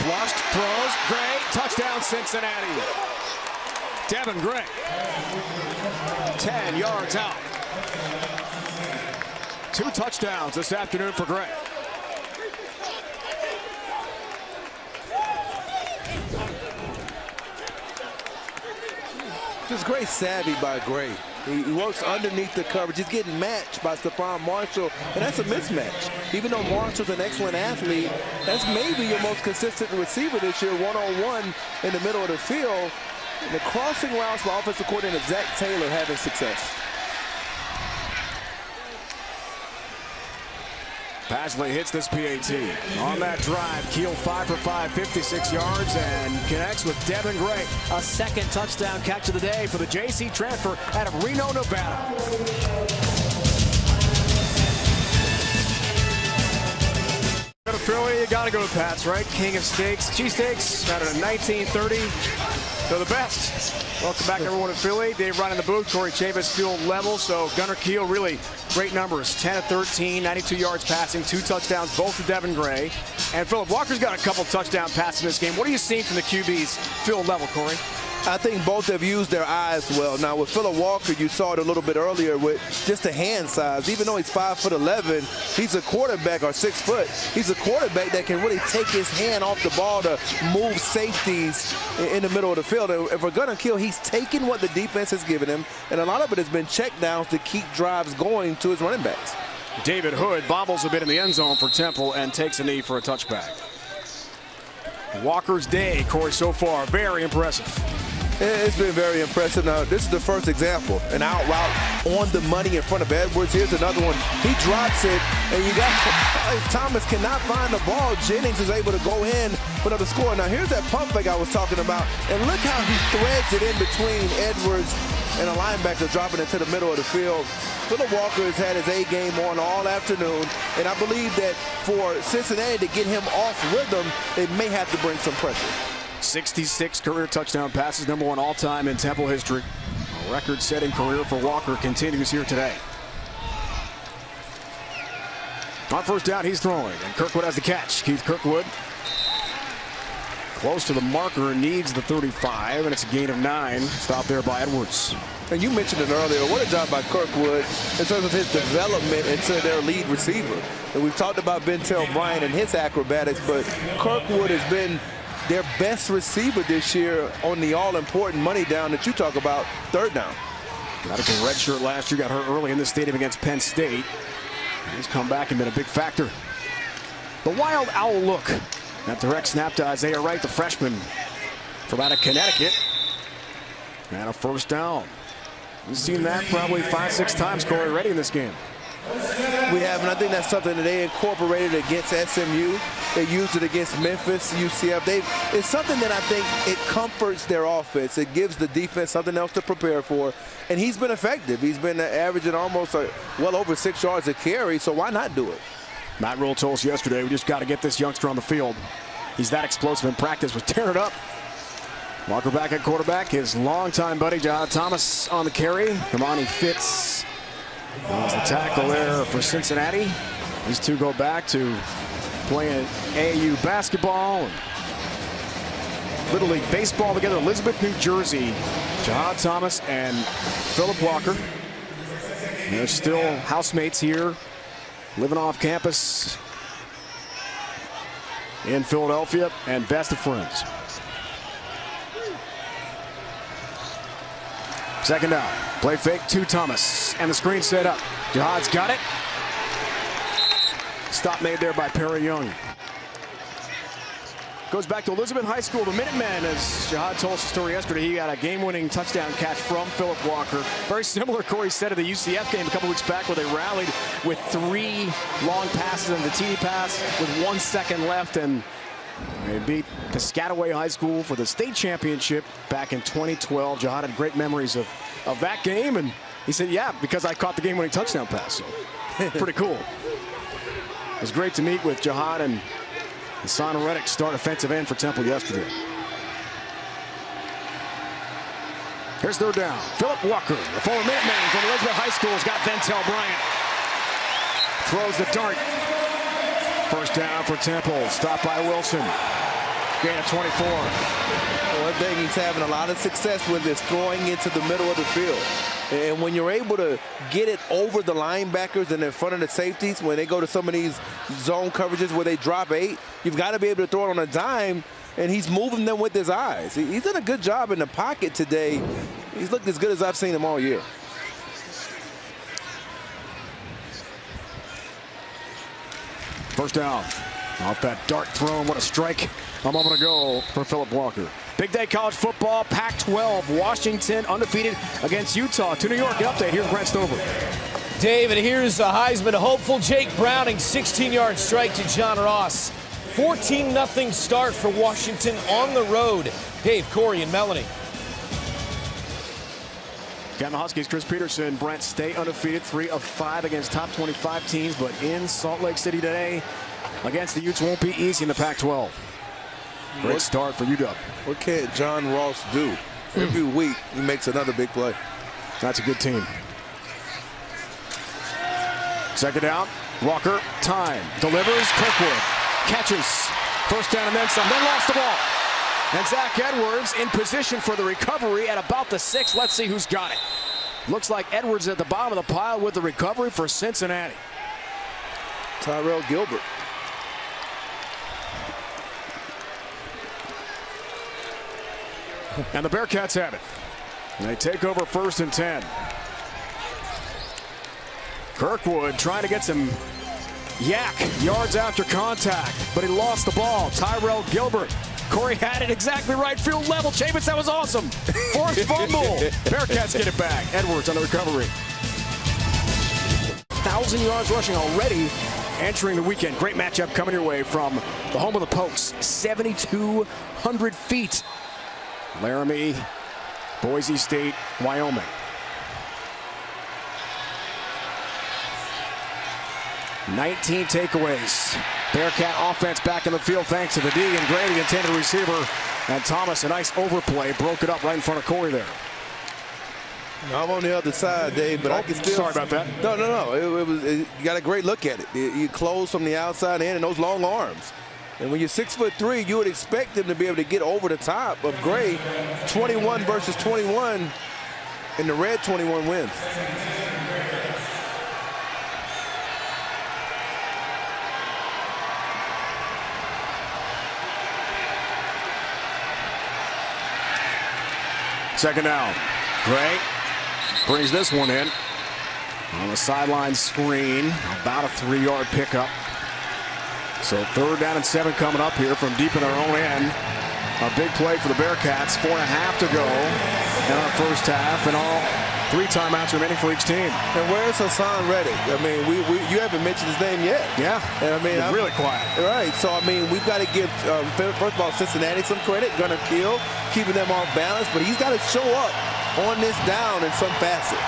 Flushed, throws, Gray, touchdown Cincinnati. Devin Gray. 10 yards out. 2 touchdowns this afternoon for Gray. Just great savvy by Gray. He works underneath the coverage. He's getting matched by Stephon Marshall, and that's a mismatch. Even though Marshall's an excellent athlete, that's maybe your most consistent receiver this year, one-on-one in the middle of the field. And the crossing routes for offensive coordinator Zach Taylor having success. Pasley hits this PAT. On that drive, Keel 5 for 5, 56 yards, and connects with Devin Gray. A 2nd touchdown catch of the day for the JC transfer out of Reno, Nevada. Go to Philly, you gotta go to Pat's, right? King of steaks, cheesesteaks, started in 1930. They're the best. Welcome back, everyone, to Philly. Dave Ryan in the booth, Corey Chavis field level. So Gunnar Keel, really great numbers. 10 of 13, 92 yards passing, 2 touchdowns, both to Devin Gray. And Philip Walker's got a couple touchdown passes in this game. What are you seeing from the QB's field level, Corey? I think both have used their eyes well. Now, with Phillip Walker, you saw it a little bit earlier with just the hand size. Even though he's 5'11", he's a quarterback, or 6 foot. He's a quarterback that can really take his hand off the ball to move safeties in the middle of the field. And if we're going to kill, he's taken what the defense has given him, and a lot of it has been check downs to keep drives going to his running backs. David Hood bobbles a bit in the end zone for Temple and takes a knee for a touchback. Walker's day, Corey, so far, very impressive. It's been very impressive. Now, this is the first example. An out route on the money in front of Edwards. Here's another one. He drops it, and you got Thomas cannot find the ball. Jennings is able to go in for another score. Now, here's that pump fake I was talking about, and look how he threads it in between Edwards and a linebacker, dropping it to the middle of the field. Philip Walker has had his A game on all afternoon, and I believe that for Cincinnati to get him off rhythm, they may have to bring some pressure. 66 career touchdown passes, #1 all-time in Temple history. A record-setting career for Walker continues here today. On first down, he's throwing, and Kirkwood has the catch. Keith Kirkwood close to the marker, needs the 35, and it's a gain of 9. Stopped there by Edwards. And you mentioned it earlier, what a job by Kirkwood in terms of his development into their lead receiver. And we've talked about Bentel Bryant and his acrobatics, but Kirkwood has been their best receiver this year on the all-important money down that you talk about, third down. Got a red shirt last year, got hurt early in this stadium against Penn State. He's come back and been a big factor. The wild owl look. That direct snap to Isaiah Wright, the freshman from out of Connecticut. And a first down. We've seen that probably 5-6 times, Corey, already in this game. We have, and I think that's something that they incorporated against SMU. They used it against Memphis, UCF. It's something that I think it comforts their offense. It gives the defense something else to prepare for. And he's been effective. He's been averaging almost well over 6 yards a carry, so why not do it? Matt Rule told us yesterday, we just got to get this youngster on the field. He's that explosive in practice, was tearing it up. Walker back at quarterback, his longtime buddy, Jahad Thomas on the carry. Kamani Fitz was the tackle there for Cincinnati. These two go back to playing AAU basketball and Little League baseball together. Elizabeth, New Jersey. Jahad Thomas and Philip Walker. They're still housemates here, living off campus in Philadelphia, and best of friends. Second down, play fake to Thomas, and the screen set up. Jahad's got it. Stop made there by Perry Young. Goes back to Elizabeth High School, the Minutemen, as Jahad told us the story yesterday. He got a game-winning touchdown catch from Philip Walker. Very similar, Corey said, to the UCF game a couple weeks back, where they rallied with 3 long passes and the TD pass with 1 second left, and they beat Piscataway High School for the state championship back in 2012. Jahad had great memories of that game, and he said, yeah, because I caught the game-winning touchdown pass. So, pretty cool. It was great to meet with Jahad and Son Reddick, start offensive end for Temple yesterday. Here's third down. Philip Walker, the former Minuteman from Elizabeth High School, has got Bentel Bryant. Throws the dart. First down for Temple. Stopped by Wilson. Gain of 24. One thing he's having a lot of success with is throwing into the middle of the field. And when you're able to get it over the linebackers and in front of the safeties, when they go to some of these zone coverages where they drop 8, you've got to be able to throw it on a dime, and he's moving them with his eyes. He's done a good job in the pocket today. He's looked as good as I've seen him all year. First down. Off that dart thrown. What a strike a moment ago for Philip Walker. Big day college football, Pac-12. Washington undefeated against Utah. To New York, an update. Here's Brent Stover. Dave, and here's a Heisman hopeful. Jake Browning, 16-yard strike to John Ross. 14-0 start for Washington on the road. Dave, Corey, and Melanie. Got the Huskies, Chris Peterson, Brent, stay undefeated, 3 of 5 against top 25 teams, but in Salt Lake City today against the Utes won't be easy in the Pac-12. Great start for UW. What can't John Ross do? Every week he makes another big play. That's a good team. Second down, Walker, time, delivers, Kirkwood, catches, first down and then some, then lost the ball. And Zach Edwards in position for the recovery at about the 6. Let's see who's got it. Looks like Edwards at the bottom of the pile with the recovery for Cincinnati. Tyrell Gilbert. And the Bearcats have it. And they take over 1st and 10. Kirkwood trying to get some yak yards after contact, but he lost the ball. Tyrell Gilbert Corey had it exactly right field level. Chavis, that was awesome. Forced fumble. Bearcats get it back. Edwards on the recovery. 1,000 yards rushing already entering the weekend. Great matchup coming your way from the home of the Pokes. 7,200 feet. Laramie, Boise State, Wyoming. $19 takeaways. Bearcat offense back in the field thanks to the D and Gray, the intended receiver. And Thomas, a nice overplay, broke it up right in front of Corey there. I'm on the other side, Dave, but I can still. Sorry about that. No. You got a great look at it. You close from the outside in and those long arms. And when you're 6'3", you would expect him to be able to get over the top of Gray. 21 versus 21, and the red 21 wins. Second down. Gray brings this one in on the sideline screen. About a 3-yard pickup. So 3rd down and 7 coming up here from deep in their own end. A big play for the Bearcats. 4.5 to go in our first half, and all 3 timeouts remaining for each team. And where's Hassan Reddick? I mean, you haven't mentioned his name yet. Yeah. And I mean, I'm really quiet. Right. So I mean, we've got to give first of all Cincinnati some credit. Gonna kill, keeping them off balance, but he's got to show up on this down in some facet.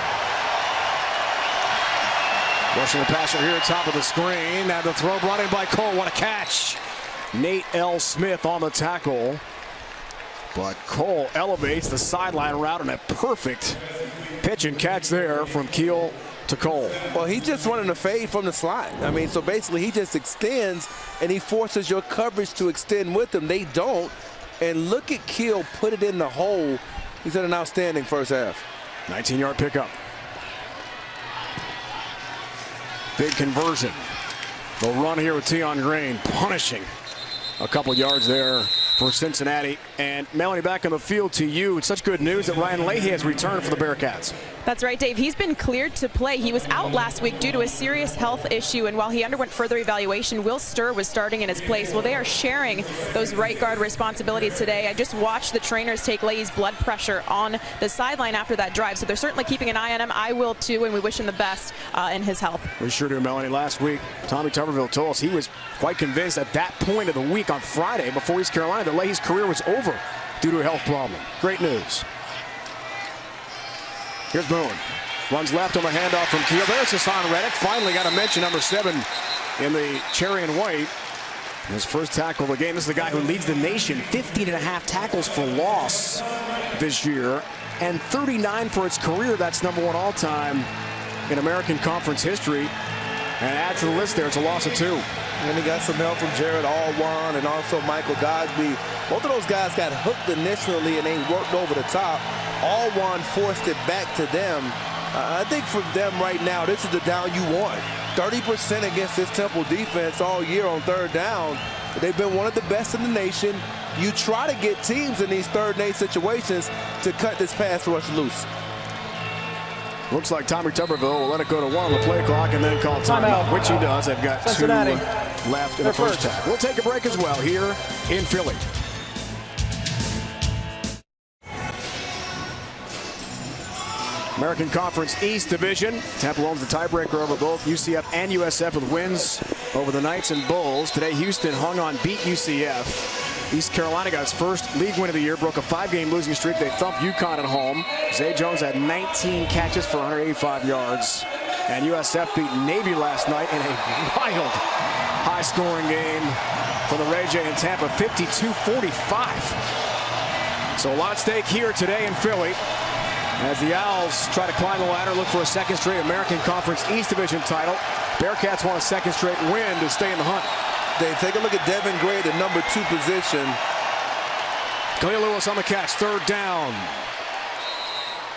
Rushing the passer here at top of the screen. Now the throw brought in by Cole. What a catch. Nate L. Smith on the tackle. But Cole elevates the sideline route and a perfect pitch and catch there from Keel to Cole. Well, he's just running a fade from the slot. I mean, so basically he just extends and he forces your coverage to extend with him. They don't. And look at Keel put it in the hole. He's had an outstanding first half. 19-yard pickup. Big conversion. They'll run here with Tion Green, punishing a couple yards there for Cincinnati. And Melanie, back on the field to you. It's such good news that Ryan Leahy has returned for the Bearcats. That's right, Dave. He's been cleared to play. He was out last week due to a serious health issue, and while he underwent further evaluation, Will Sturr was starting in his place. Well, they are sharing those right guard responsibilities today. I just watched the trainers take Leahy's blood pressure on the sideline after that drive, so they're certainly keeping an eye on him. I will too, and we wish him the best in his health. We sure do, Melanie. Last week, Tommy Tuberville told us he was quite convinced at that point of the week on Friday before East Carolina that Leahy's career was over due to a health problem. Great news. Here's Boone. Runs left on the handoff from Keel. There's Hassan Reddick. Finally got a mention, number 7 in the cherry and white. His first tackle of the game. This is the guy who leads the nation. 15.5 tackles for loss this year. And 39 for his career. That's number 1 all-time in American Conference history. And add to the list there, it's a loss of 2. And he got some help from Jared Alwan and also Michael Dodby. Both of those guys got hooked initially and they worked over the top. Alwan forced it back to them. I think for them right now, this is the down you want. 30% against this Temple defense all year on 3rd down. They've been one of the best in the nation. You try to get teams in these 3rd and 8 situations to cut this pass rush loose. Looks like Tommy Tuberville will let it go to 1 on the play clock and then call timeout, which he does. They've got Cincinnati 2 left in the first half. We'll take a break as well here in Philly. American Conference East Division. Temple owns the tiebreaker over both UCF and USF with wins over the Knights and Bulls. Today, Houston hung on, beat UCF. East Carolina got its first league win of the year, broke a 5-game losing streak. They thumped UConn at home. Zay Jones had 19 catches for 185 yards. And USF beat Navy last night in a wild high-scoring game for the Ray J in Tampa, 52-45. So a lot at stake here today in Philly as the Owls try to climb the ladder, look for a 2nd straight American Conference East Division title. Bearcats want a 2nd straight win to stay in the hunt. Dave, take a look at Devin Gray, the number 2 position. Khalil Lewis on the catch, 3rd down.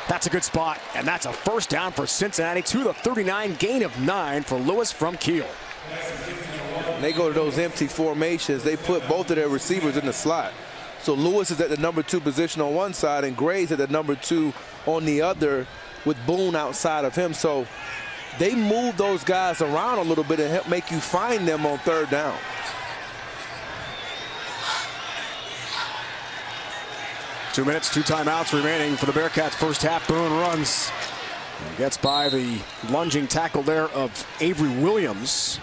That's a good spot, and that's a first down for Cincinnati to the 39, gain of 9 for Lewis from Keel. When they go to those empty formations, they put both of their receivers in the slot. So Lewis is at the number 2 position on one side, and Gray's at the number 2 on the other with Boone outside of him. So they move those guys around a little bit and help make you find them on 3rd down. 2 minutes, 2 timeouts remaining for the Bearcats first half. Boone runs and gets by the lunging tackle there of Avery Williams.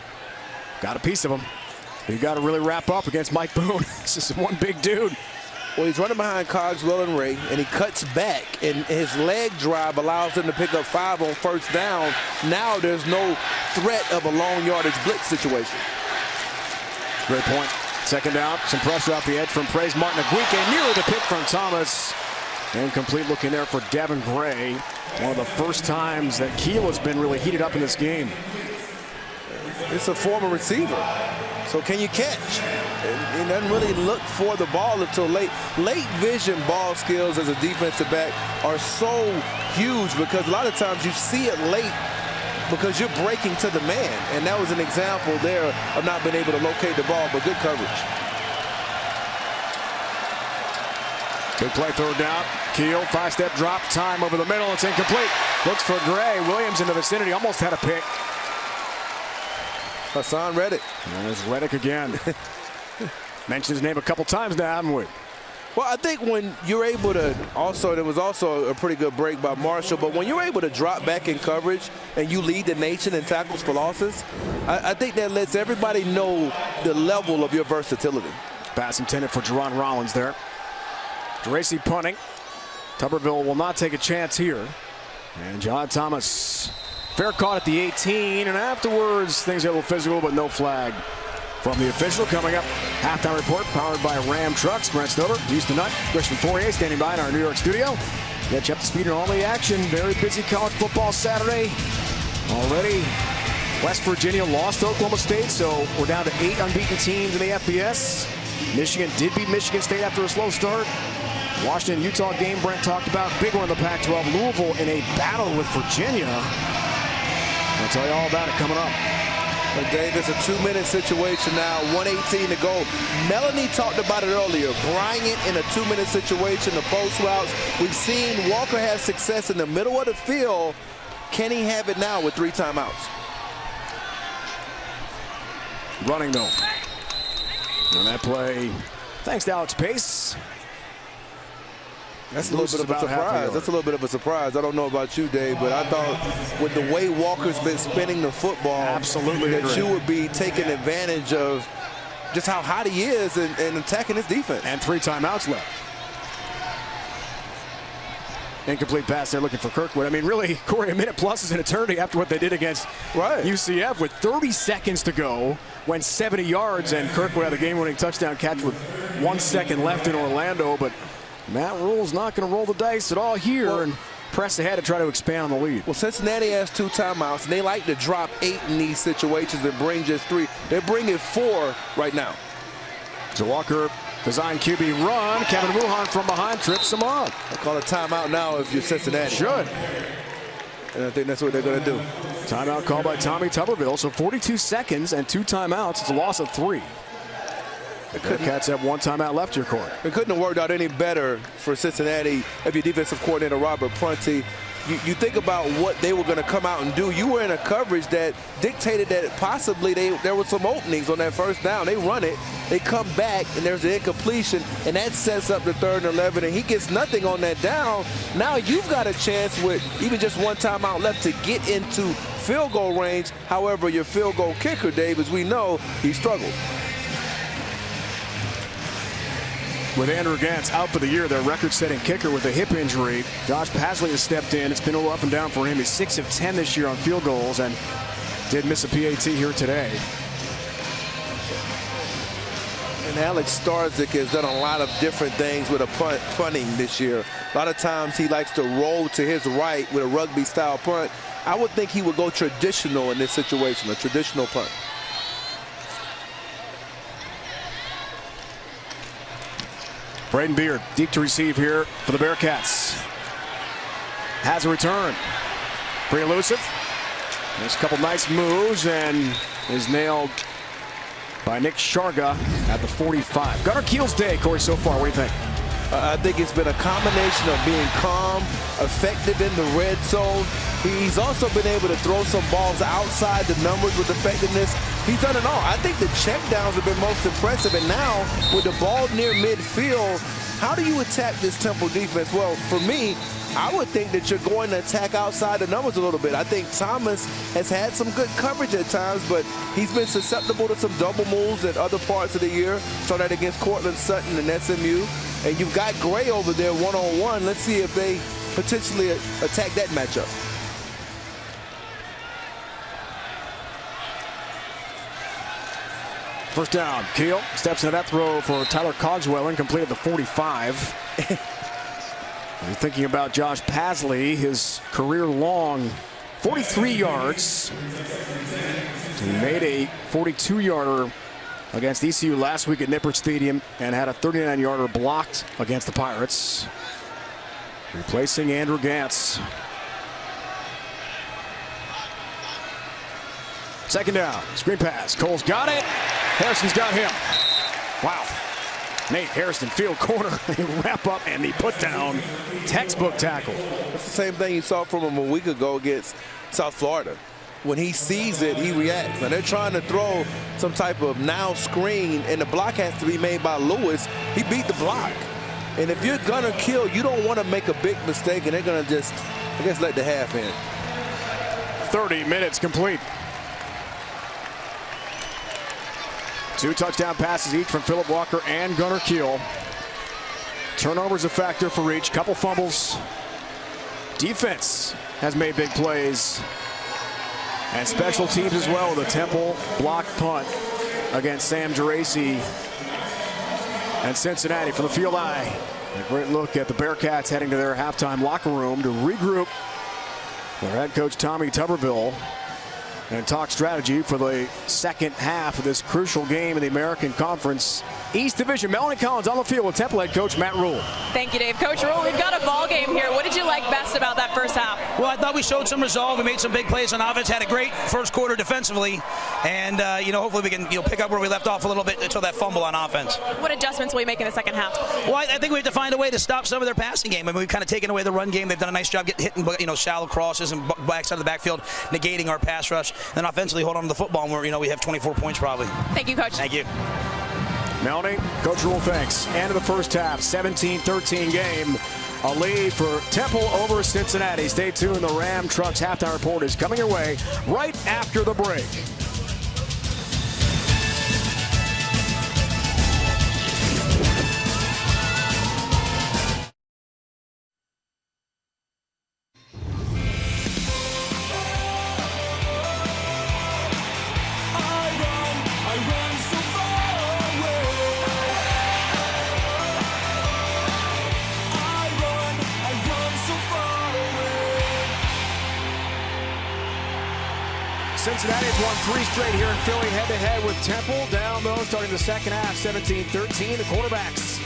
Got a piece of him. You got to really wrap up against Mike Boone. This is one big dude. Well, he's running behind Cogswell and Ray, and he cuts back, and his leg drive allows him to pick up 5 on first down. Now there's no threat of a long yardage blitz situation. Great point. Second down, some pressure off the edge from Praise Martin Aguique. Nearly the pick from Thomas. Incomplete looking there for Devin Gray. One of the first times that Keel has been really heated up in this game. It's a former receiver, so can you catch? He doesn't really look for the ball until late. Late vision ball skills as a defensive back are so huge because a lot of times you see it late because you're breaking to the man. And that was an example there of not being able to locate the ball, but good coverage. Big play, third down. Keel, 5-step drop, time over the middle. It's incomplete. Looks for Gray. Williams in the vicinity, almost had a pick. Hassan Reddick. There's Reddick again. Mentioned his name a couple times now, haven't we? Well, I think when you're able to also, there was also a pretty good break by Marshall, but when you're able to drop back in coverage and you lead the nation in tackles for losses, I think that lets everybody know the level of your versatility. Pass intended for Jerron Rollins there. Geraci punting. Tuberville will not take a chance here. And John Thomas, fair caught at the 18, and afterwards things get a little physical, but no flag. From the official coming up, halftime report powered by Ram Trucks. Brent Stover, Houston Nutt, Christian Fourier standing by in our New York studio. Get you up to speed on all the action. Very busy college football Saturday. Already, West Virginia lost to Oklahoma State, so we're down to 8 unbeaten teams in the FBS. Michigan did beat Michigan State after a slow start. Washington, Utah game Brent talked about. Big one in the Pac-12. Louisville in a battle with Virginia. I'll tell you all about it coming up. But Dave, it's a 2-minute situation now, 1:18 to go. Melanie talked about it earlier. Bryant in a 2-minute situation, the post routes. We've seen Walker have success in the middle of the field. Can he have it now with 3 timeouts? Running though. And that play, thanks to Alex Pace. That's a little bit of a surprise. That's a little bit of a surprise. I don't know about you, Dave, but I thought with the way Walker's been spinning the football, absolutely that agree. you would be taking advantage of just how hot he is and attacking his defense. And 3 timeouts left. Incomplete pass there looking for Kirkwood. I mean, really, Corey, a minute plus is an eternity after what they did against UCF with 30 seconds to go, went 70 yards, and Kirkwood had the game-winning touchdown catch with 1 second left in Orlando, but Matt Rule's not going to roll the dice at all here and press ahead to try to expand on the lead. Well, Cincinnati has 2 timeouts, and they like to drop 8 in these situations and bring just 3. They're bringing 4 right now. So Walker, design QB run. Kevin Wuhan from behind trips him up. I call a timeout now if you're Cincinnati. Should. And I think that's what they're going to do. Timeout called by Tommy Tuberville. So 42 seconds and 2 timeouts. It's a loss of 3. The Cats have 1 timeout left, your court. It couldn't have worked out any better for Cincinnati if your defensive coordinator, Robert Prunty. You think about what they were going to come out and do. You were in a coverage that dictated that possibly there were some openings on that first down. They run it, they come back, and there's an incompletion, and that sets up the 3rd and 11, and he gets nothing on that down. Now you've got a chance with even just 1 timeout left to get into field goal range. However, your field goal kicker, Dave, as we know, he struggled. With Andrew Gantz out for the year, their record-setting kicker with a hip injury, Josh Pasley has stepped in. It's been a little up and down for him. He's 6 of 10 this year on field goals and did miss a PAT here today. And Alex Starzyk has done a lot of different things with punting this year. A lot of times he likes to roll to his right with a rugby-style punt. I would think he would go traditional in this situation, a traditional punt. Braden Beard, deep to receive here for the Bearcats. Has a return. Pretty elusive. There's a couple nice moves and is nailed by Nick Sharga at the 45. Gunnar Keel's day, Corey, so far. What do you think? I think it's been a combination of being calm, effective in the red zone. He's also been able to throw some balls outside the numbers with effectiveness. He's done it all. I think the checkdowns have been most impressive. And now, with the ball near midfield, how do you attack this Temple defense? Well, for me, I would think that you're going to attack outside the numbers a little bit. I think Thomas has had some good coverage at times, but he's been susceptible to some double moves at other parts of the year. Started against Cortland Sutton and SMU. And you've got Gray over there one-on-one. Let's see if they potentially attack that matchup. First down. Keel steps into that throw for Tyler Cogswell, incomplete at the 45. You're thinking about Josh Pasley, his career-long 43 yards. He made a 42-yarder against ECU last week at Nippert Stadium and had a 39-yarder blocked against the Pirates. Replacing Andrew Gantz. Second down, screen pass. Cole's got it. Harrison's got him. Wow. Nate Harrison, field corner. They wrap up and he put down. Textbook tackle. That's the same thing you saw from him a week ago against South Florida. When he sees it, he reacts. Now they're trying to throw some type of now screen, and the block has to be made by Lewis. He beat the block. And if you're gonna kill, you don't want to make a big mistake, and they're gonna just, I guess, let the half in. 30 minutes complete. 2 touchdown passes each from Philip Walker and Gunnar Keel. Turnovers a factor for each. Couple fumbles. Defense has made big plays. And special teams as well. The Temple blocked punt against Sam Geraci and Cincinnati from the field eye. A great look at the Bearcats heading to their halftime locker room to regroup. Their head coach Tommy Tuberville and talk strategy for the second half of this crucial game in the American Conference East Division. Melanie Collins on the field with Temple head coach Matt Rule. Thank you, Dave. Coach Rule, we've got a ball game here. What did you like best about that first half? Well, I thought we showed some resolve. We made some big plays on offense, had a great first quarter defensively, and hopefully we can pick up where we left off a little bit until that fumble on offense. What adjustments will you make in the second half? Well, I think we have to find a way to stop some of their passing game. I mean, we've kind of taken away the run game. They've done a nice job hitting shallow crosses and backs out of the backfield, negating our pass rush. Then offensively hold on to the football, and we have 24 points probably. Thank you, Coach. Thank you. Melanie, Coach Rule, thanks. End of the first half, 17-13 game. A lead for Temple over Cincinnati. Stay tuned. The Ram Trucks halftime report is coming your way right after the break. Cincinnati has won 3 straight here in Philly, head-to-head with Temple. Down, though, starting the second half, 17-13. The quarterbacks,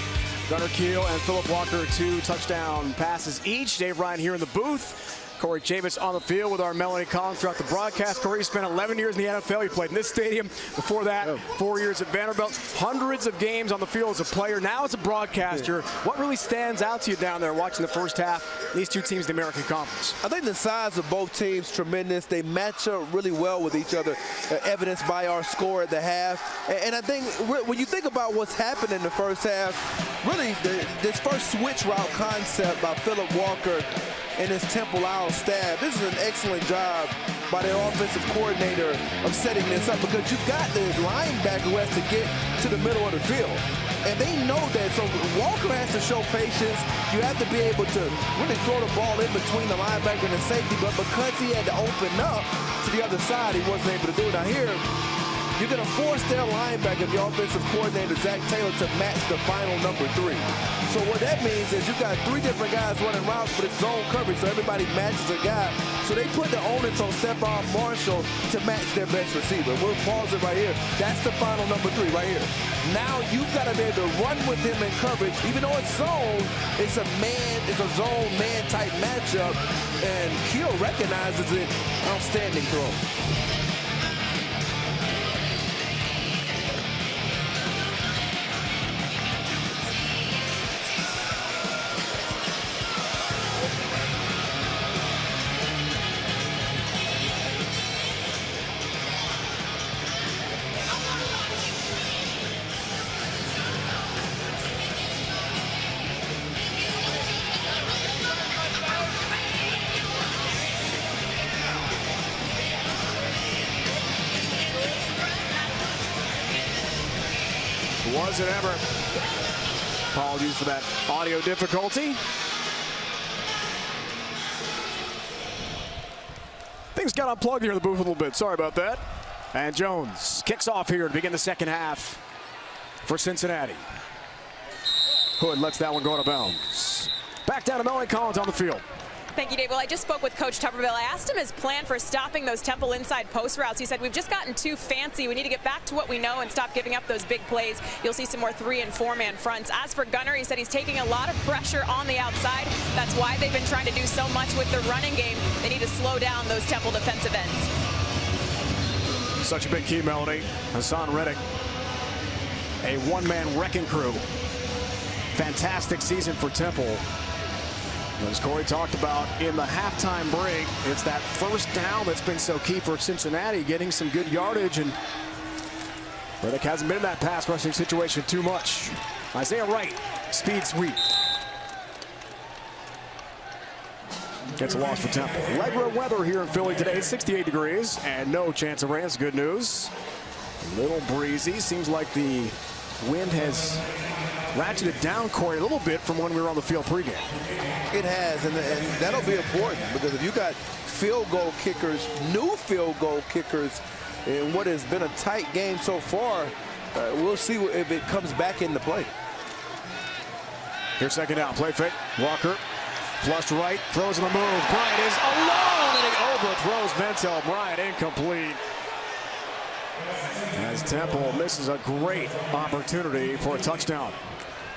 Gunnar Keel and Philip Walker, 2 touchdown passes each. Dave Ryan here in the booth. Corey Chavis on the field with our Melanie Collins throughout the broadcast. Corey spent 11 years in the NFL. He played in this stadium. Before that, 4 years at Vanderbilt. Hundreds of games on the field as a player. Now as a broadcaster. What really stands out to you down there watching the first half, these 2 teams in the American Conference? I think the size of both teams tremendous. They match up really well with each other, evidenced by our score at the half. And I think when you think about what's happened in the first half, really this first switch route concept by Philip Walker and his Temple Owl staff, this is an excellent job by their offensive coordinator of setting this up, because you've got the linebacker who has to get to the middle of the field. And they know that, so Walker has to show patience. You have to be able to really throw the ball in between the linebacker and the safety, but because he had to open up to the other side, he wasn't able to do it. Now here, you're going to force their linebacker, the offensive coordinator, Zach Taylor, to match the final number 3. So what that means is you've got 3 different guys running routes, but it's zone coverage, so everybody matches a guy. So they put the onus on Stephon Marshall to match their best receiver. We'll pause it right here. That's the final number 3 right here. Now you've got to be able to run with him in coverage. Even though it's zone, it's a zone man type matchup, and Keel recognizes it. Outstanding throw. Was it ever? Apologies for that audio difficulty. Things got unplugged here in the booth a little bit. Sorry about that. And Jones kicks off here to begin the second half for Cincinnati. Hood lets that one go out of bounds. Back down to Melanie Collins on the field. Thank you, Dave. Well, I just spoke with Coach Tuberville. I asked him his plan for stopping those Temple inside post routes. He said, we've just gotten too fancy. We need to get back to what we know and stop giving up those big plays. You'll see some more 3- and 4-man fronts. As for Gunner, he said he's taking a lot of pressure on the outside. That's why they've been trying to do so much with the running game. They need to slow down those Temple defensive ends. Such a big key, Melanie. Hassan Reddick, a one-man wrecking crew. Fantastic season for Temple. As Corey talked about in the halftime break, it's that first down that's been so key for Cincinnati, getting some good yardage, and Reddick hasn't been in that pass rushing situation too much. Isaiah Wright, speed sweep. Gets a loss for Temple. Allegra weather here in Philly today, 68 degrees and no chance of rain. That's good news. A little breezy. Seems like the wind has ratcheted down, Corey, a little bit from when we were on the field pregame. It has, and that'll be important because if you got field goal kickers, new field goal kickers, in what has been a tight game so far, we'll see if it comes back into play. Here's second down. Play fake. Walker flushed right, throws in the move. Bryant is alone, and he overthrows Ventel. Bryant incomplete. As Temple misses a great opportunity for a touchdown.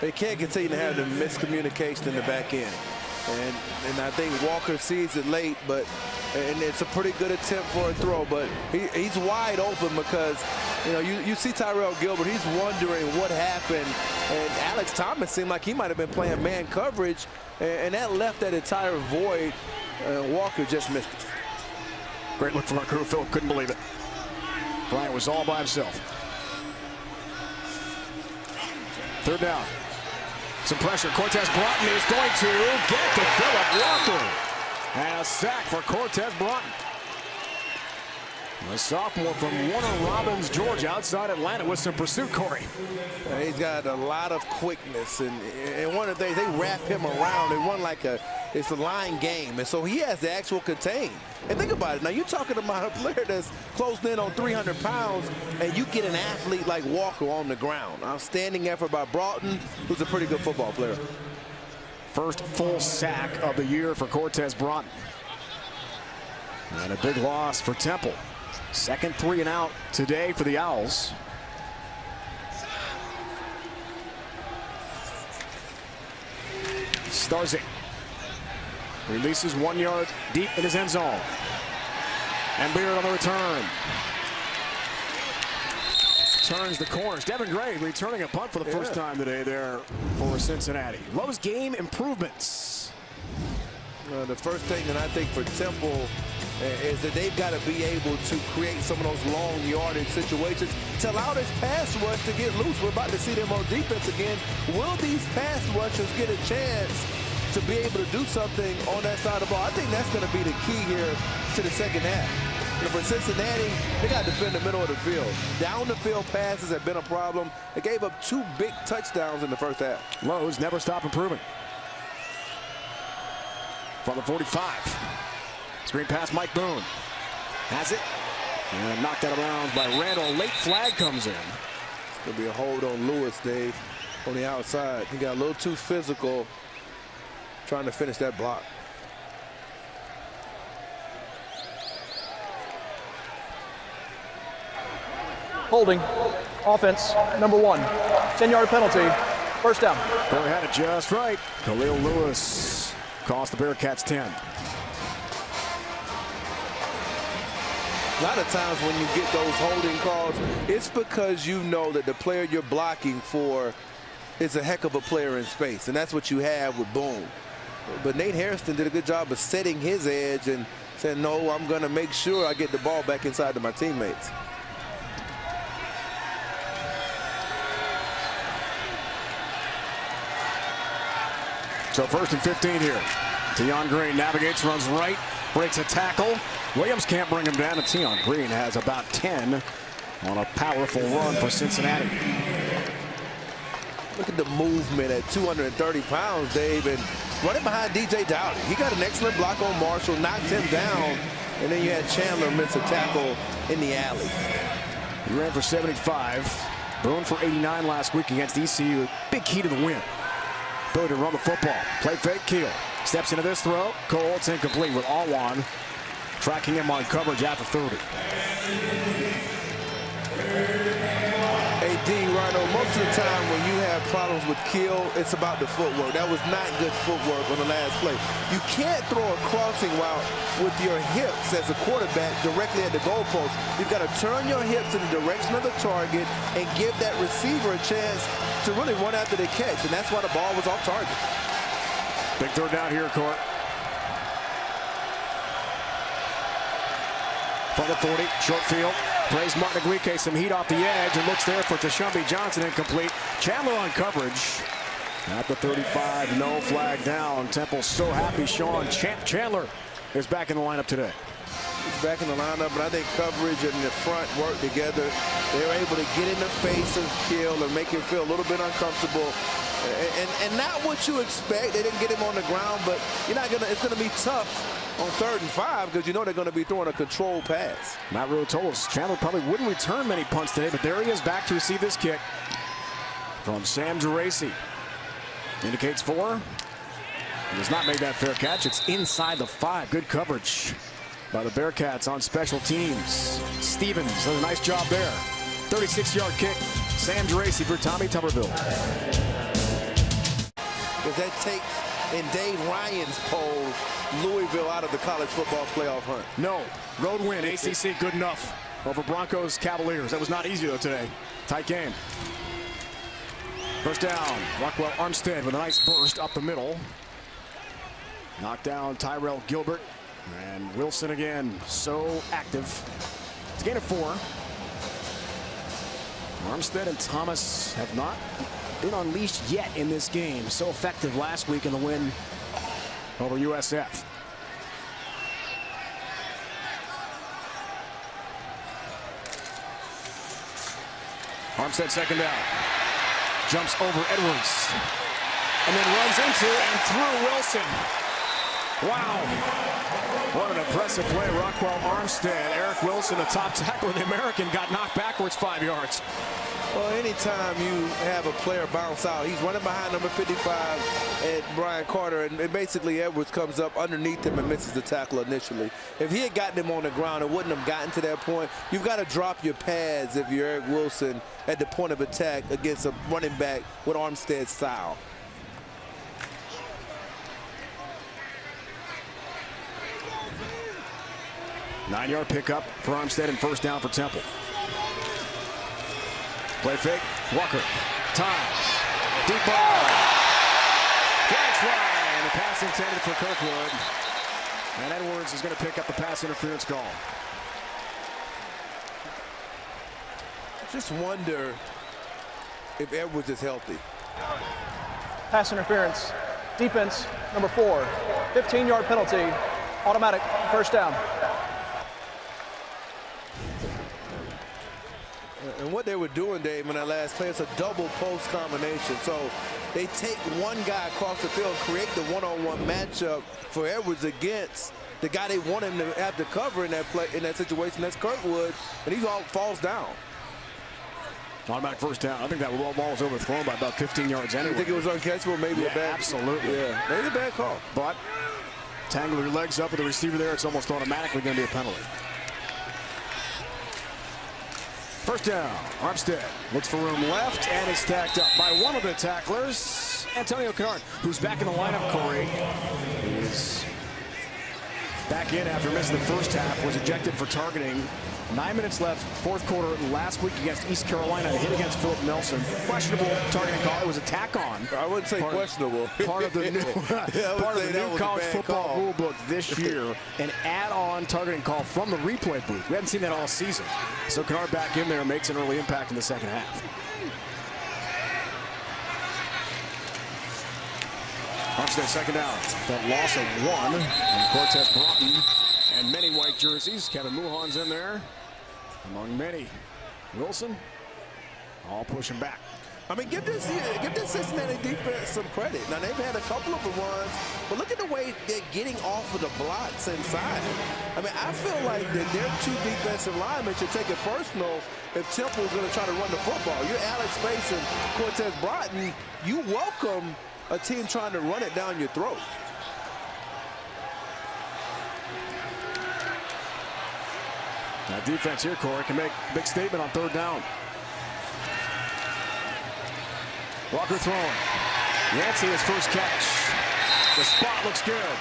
They can't continue to have the miscommunication in the back end. And I think Walker sees it late, and it's a pretty good attempt for a throw, but he's wide open because, you know, you see Tyrell Gilbert, he's wondering what happened, and Alex Thomas seemed like he might have been playing man coverage, and that left that entire void. Walker just missed it. Great look from our crew. Phil couldn't believe it. Bryant was all by himself. Third down. Some pressure. Cortez Broughton is going to get to Philip Walker. And a sack for Cortez Broughton. A sophomore from Warner Robins, Georgia, outside Atlanta with some pursuit, Corey. He's got a lot of quickness, and one of the things, they wrap him around. They run like it's a line game, and so he has the actual contain. And think about it. Now, you're talking about a player that's closed in on 300 pounds, and you get an athlete like Walker on the ground. Outstanding effort by Broughton, who's a pretty good football player. First full sack of the year for Cortez Broughton. And a big loss for Temple. Second 3 and out today for the Owls. Starzik releases 1 yard deep in his end zone. And Beard on the return. Turns the corners. Devin Gray returning a punt for the first time today there for Cincinnati. Lowe's game improvements. The first thing that I think for Temple is that they've got to be able to create some of those long yardage situations to allow this pass rush to get loose. We're about to see them on defense again. Will these pass rushers get a chance to be able to do something on that side of the ball? I think that's going to be the key here to the second half. You know, for Cincinnati, they got to defend the middle of the field. Down the field passes have been a problem. They gave up 2 big touchdowns in the first half. Lowe's never stop improving. From the 45. Screen pass, Mike Boone. Has it. And knocked out of bounds by Randall. Late flag comes in. It's going to be a hold on Lewis, Dave, on the outside. He got a little too physical trying to finish that block. Holding. Offense, number 1. 10-yard penalty. First down. Corey had it just right. Khalil Lewis cost the Bearcats 10. A lot of times when you get those holding calls, it's because you know that the player you're blocking for is a heck of a player in space, and that's what you have with Boone. But Nate Hairston did a good job of setting his edge and said, no, I'm going to make sure I get the ball back inside to my teammates. So first and 15 here. Tion Green navigates, runs right, breaks a tackle. Williams can't bring him down, and Tion Green has about 10 on a powerful run for Cincinnati. Look at the movement at 230 pounds, Dave, and running behind DJ Dowdy. He got an excellent block on Marshall, knocked him down, and then you had Chandler miss a tackle in the alley. He ran for 75. Boone for 89 last week against ECU. Big key to the win. Ability to run the football. Play fake, Keel. Steps into this throw. Cole, it's incomplete with Alwan tracking him on coverage at the 30. Hey, D, Rhino, most of the time when you have problems with Keel, it's about the footwork. That was not good footwork on the last play. You can't throw a crossing route with your hips as a quarterback directly at the goalpost. You've got to turn your hips in the direction of the target and give that receiver a chance to really run after the catch, and that's why the ball was off target. Big third down here, Court. From the 40, short field. Plays Martin some heat off the edge and looks there for Tashumbi Johnson, incomplete. Chandler on coverage. At the 35, no flag down. Temple so happy. Sean Chandler is back in the lineup today. He's back in the lineup, but I think coverage and the front work together. They're able to get in the face of Keel and make him feel a little bit uncomfortable. And not what you expect. They didn't get him on the ground, but it's gonna be tough on 3rd and 5 because you know they're going to be throwing a controlled pass. Matt Rule told us Chandler probably wouldn't return many punts today, but there he is back to receive this kick from Sam Geraci. Indicates 4. He does not make that fair catch. It's inside the 5. Good coverage by the Bearcats on special teams. Stevens does a nice job there. 36-yard kick. Sam Geraci for Tommy Tuberville. Does that take, in Dave Ryan's poll, Louisville out of the college football playoff hunt? No. Road win. ACC good enough over Broncos Cavaliers. That was not easy, though, today. Tight game. First down. Rockwell Armstead with a nice burst up the middle. Knocked down Tyrell Gilbert. And Wilson again, so active. It's a gain of 4. Armstead and Thomas have not been unleashed yet in this game. So effective last week in the win over USF. Armstead second down. Jumps over Edwards. And then runs into and through Wilson. Wow. What an impressive play. Rockwell Armstead. Eric Wilson, a top tackle of the American, got knocked backwards 5 yards. Well, anytime you have a player bounce out, he's running behind number 55 at Brian Carter, and basically Edwards comes up underneath him and misses the tackle initially. If he had gotten him on the ground, it wouldn't have gotten to that point. You've got to drop your pads if you're Eric Wilson at the point of attack against a running back with Armstead's style. Nine-yard pickup for Armstead and first down for Temple. Play fake. Walker. Time. Deep ball. Flags fly. And the pass intended for Kirkwood. And Edwards is going to pick up the pass interference call. Just wonder if Edwards is healthy. Pass interference. Defense, number 4. 15-yard penalty. Automatic first down. And what they were doing, Dave, in that last play, it's a double post combination. So they take one guy across the field, create the one-on-one matchup for Edwards against the guy they want him to have to cover in that play, in that situation. That's Kirkwood, and he all falls down. Automatic first down. I think that ball was overthrown by about 15 yards anyway. You think it was uncatchable? Maybe a bad. Absolutely. Yeah, maybe a bad call. But tangle your legs up with the receiver there. It's almost automatically going to be a penalty. First down. Armstead looks for room left and is stacked up by one of the tacklers, Antonio Kennard, who's back in the lineup. Corey is back in after missing the first half. Was ejected for targeting. 9 minutes left, fourth quarter last week against East Carolina. A hit against Philip Nelson. Questionable targeting call. It was a tack on. I wouldn't say questionable. Part of the new, part of the new college football rule book this year. An add-on targeting call from the replay booth. We haven't seen that all season. So Kennard back in there makes an early impact in the second half. Armstead second down. That loss of 1. And Cortez Broughton and many white jerseys. Kevin Muhan's in there. Among many. Wilson all pushing back. I mean, give this Cincinnati defense some credit. Now, they've had a couple of runs, but look at the way they're getting off of the blocks inside. I mean, I feel like that their two defensive linemen should take it personal if Temple is going to try to run the football. You're Alex Space and Cortez Broughton. You welcome a team trying to run it down your throat. That defense here, Corey, can make a big statement on third down. Walker throwing. Yancey his first catch. The spot looks good.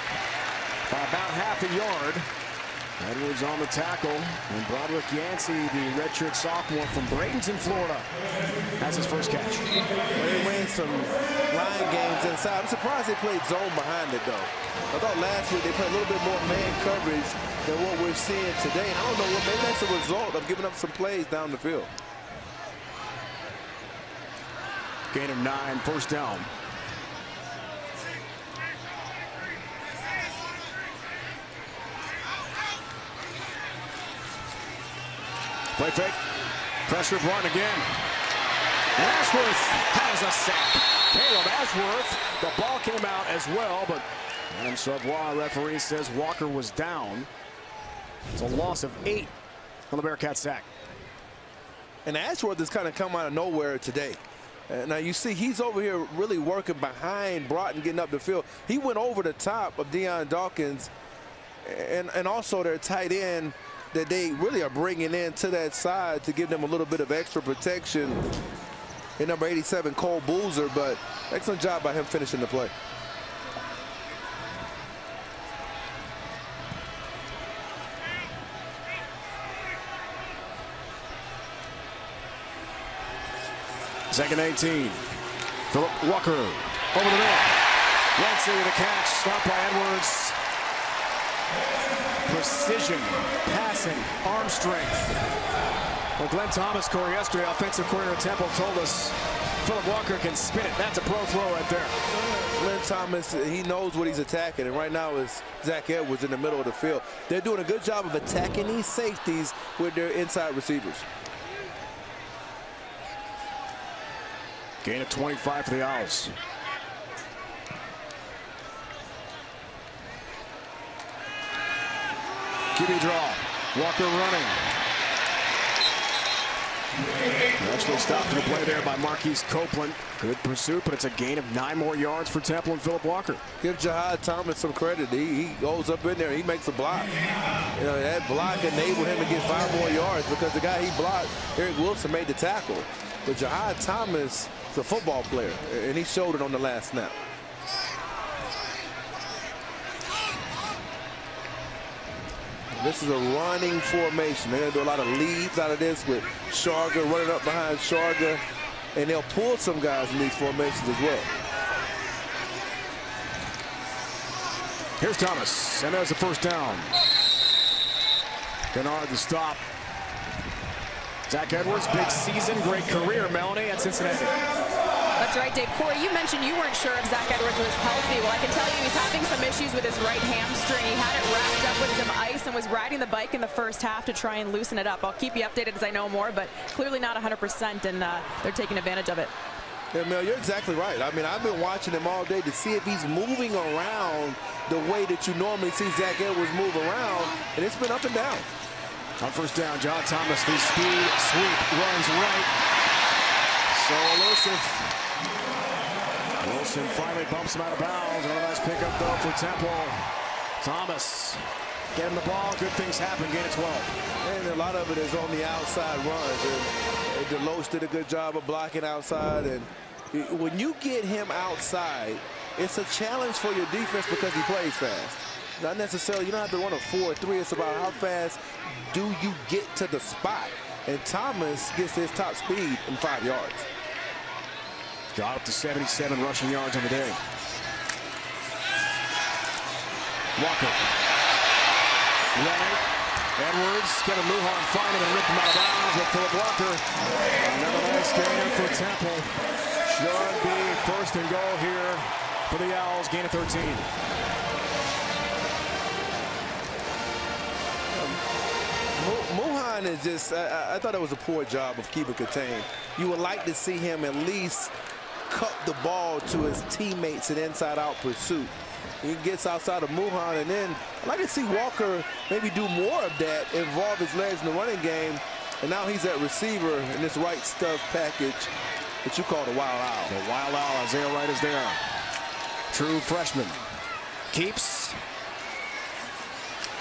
By about half a yard. Edwards on the tackle. And Broderick Yancey, the redshirt sophomore from Bradenton, Florida, has his first catch. Well, they ran some line games inside. I'm surprised they played zone behind it, though. I thought last week they played a little bit more man coverage than what we're seeing today. I don't know, maybe that's a result of giving up some plays down the field. Gain of 9, first down. Play fake. Pressure brought again. And Ashworth has a sack. Caleb Ashworth. The ball came out as well, but Adam Savoie, referee, says Walker was down. It's a loss of 8 on the Bearcat sack. And Ashworth has kind of come out of nowhere today. Now you see he's over here really working behind Broughton, getting up the field. He went over the top of Deion Dawkins and also their tight end that they really are bringing in to that side to give them a little bit of extra protection in number 87, Cole Boozer, but excellent job by him finishing the play. Second 18. Philip Walker over the middle. Yancey with a catch. Stopped by Edwards. Precision, passing, arm strength. Well, Glenn Thomas, Corey, yesterday, offensive coordinator at Temple, told us Philip Walker can spin it. That's a pro throw right there. Glenn Thomas, he knows what he's attacking, and right now is Zach Edwards in the middle of the field. They're doing a good job of attacking these safeties with their inside receivers. Gain of 25 for the Owls. QB draw. Walker running. Actually stopped the play there by Marquise Copeland. Good pursuit, but it's a gain of 9 more yards for Temple and Philip Walker. Give Jahad Thomas some credit. He goes up in there, he makes a block. You know, that block enabled him to get 5 more yards because the guy he blocked, Eric Wilson, made the tackle. But Jahad Thomas is a football player, and he showed it on the last snap. This is a running formation. They're going to do a lot of leads out of this with Sharga running up behind Sharga, and they'll pull some guys in these formations as well. Here's Thomas, and there's the first down. Kennard the stop. Zach Edwards, big season, great career, Melanie, at Cincinnati. That's right, Dave. Corey, you mentioned you weren't sure if Zach Edwards was healthy. Well, I can tell you he's having some issues with his right hamstring. He had it wrapped up with some ice and was riding the bike in the first half to try and loosen it up. I'll keep you updated as I know more, but clearly not 100%, and they're taking advantage of it. Yeah, Mel, you're exactly right. I mean, I've been watching him all day to see if he's moving around the way that you normally see Zach Edwards move around, and it's been up and down. On first down, John Thomas, the speed sweep, runs right. So elusive. Wilson finally bumps him out of bounds. Another nice pickup, though, for Temple. Thomas getting the ball. Good things happen. Gain of 12. And a lot of it is on the outside runs. And Deloach did a good job of blocking outside. And when you get him outside, it's a challenge for your defense because he plays fast. Not necessarily, you don't have to run a 4-3. It's about how fast do you get to the spot. And Thomas gets his top speed in 5 yards. Got up to 77 rushing yards on the day. Walker. Running. Edwards. Kevin Lujan find him and rip him out of bounds with Philip Walker. Another nice game for Temple. Should be first and goal here for the Owls. Gain of 13. Lujan line is just, I thought it was a poor job of keeping contained. You would like to see him at least cut the ball to his teammates in inside-out pursuit. He gets outside of Muhan, and then I'd like to see Walker maybe do more of that, involve his legs in the running game, and now he's at receiver in this right stuff package that you call the Wild Owl. The Wild Owl, Isaiah Wright is there. True freshman. Keeps.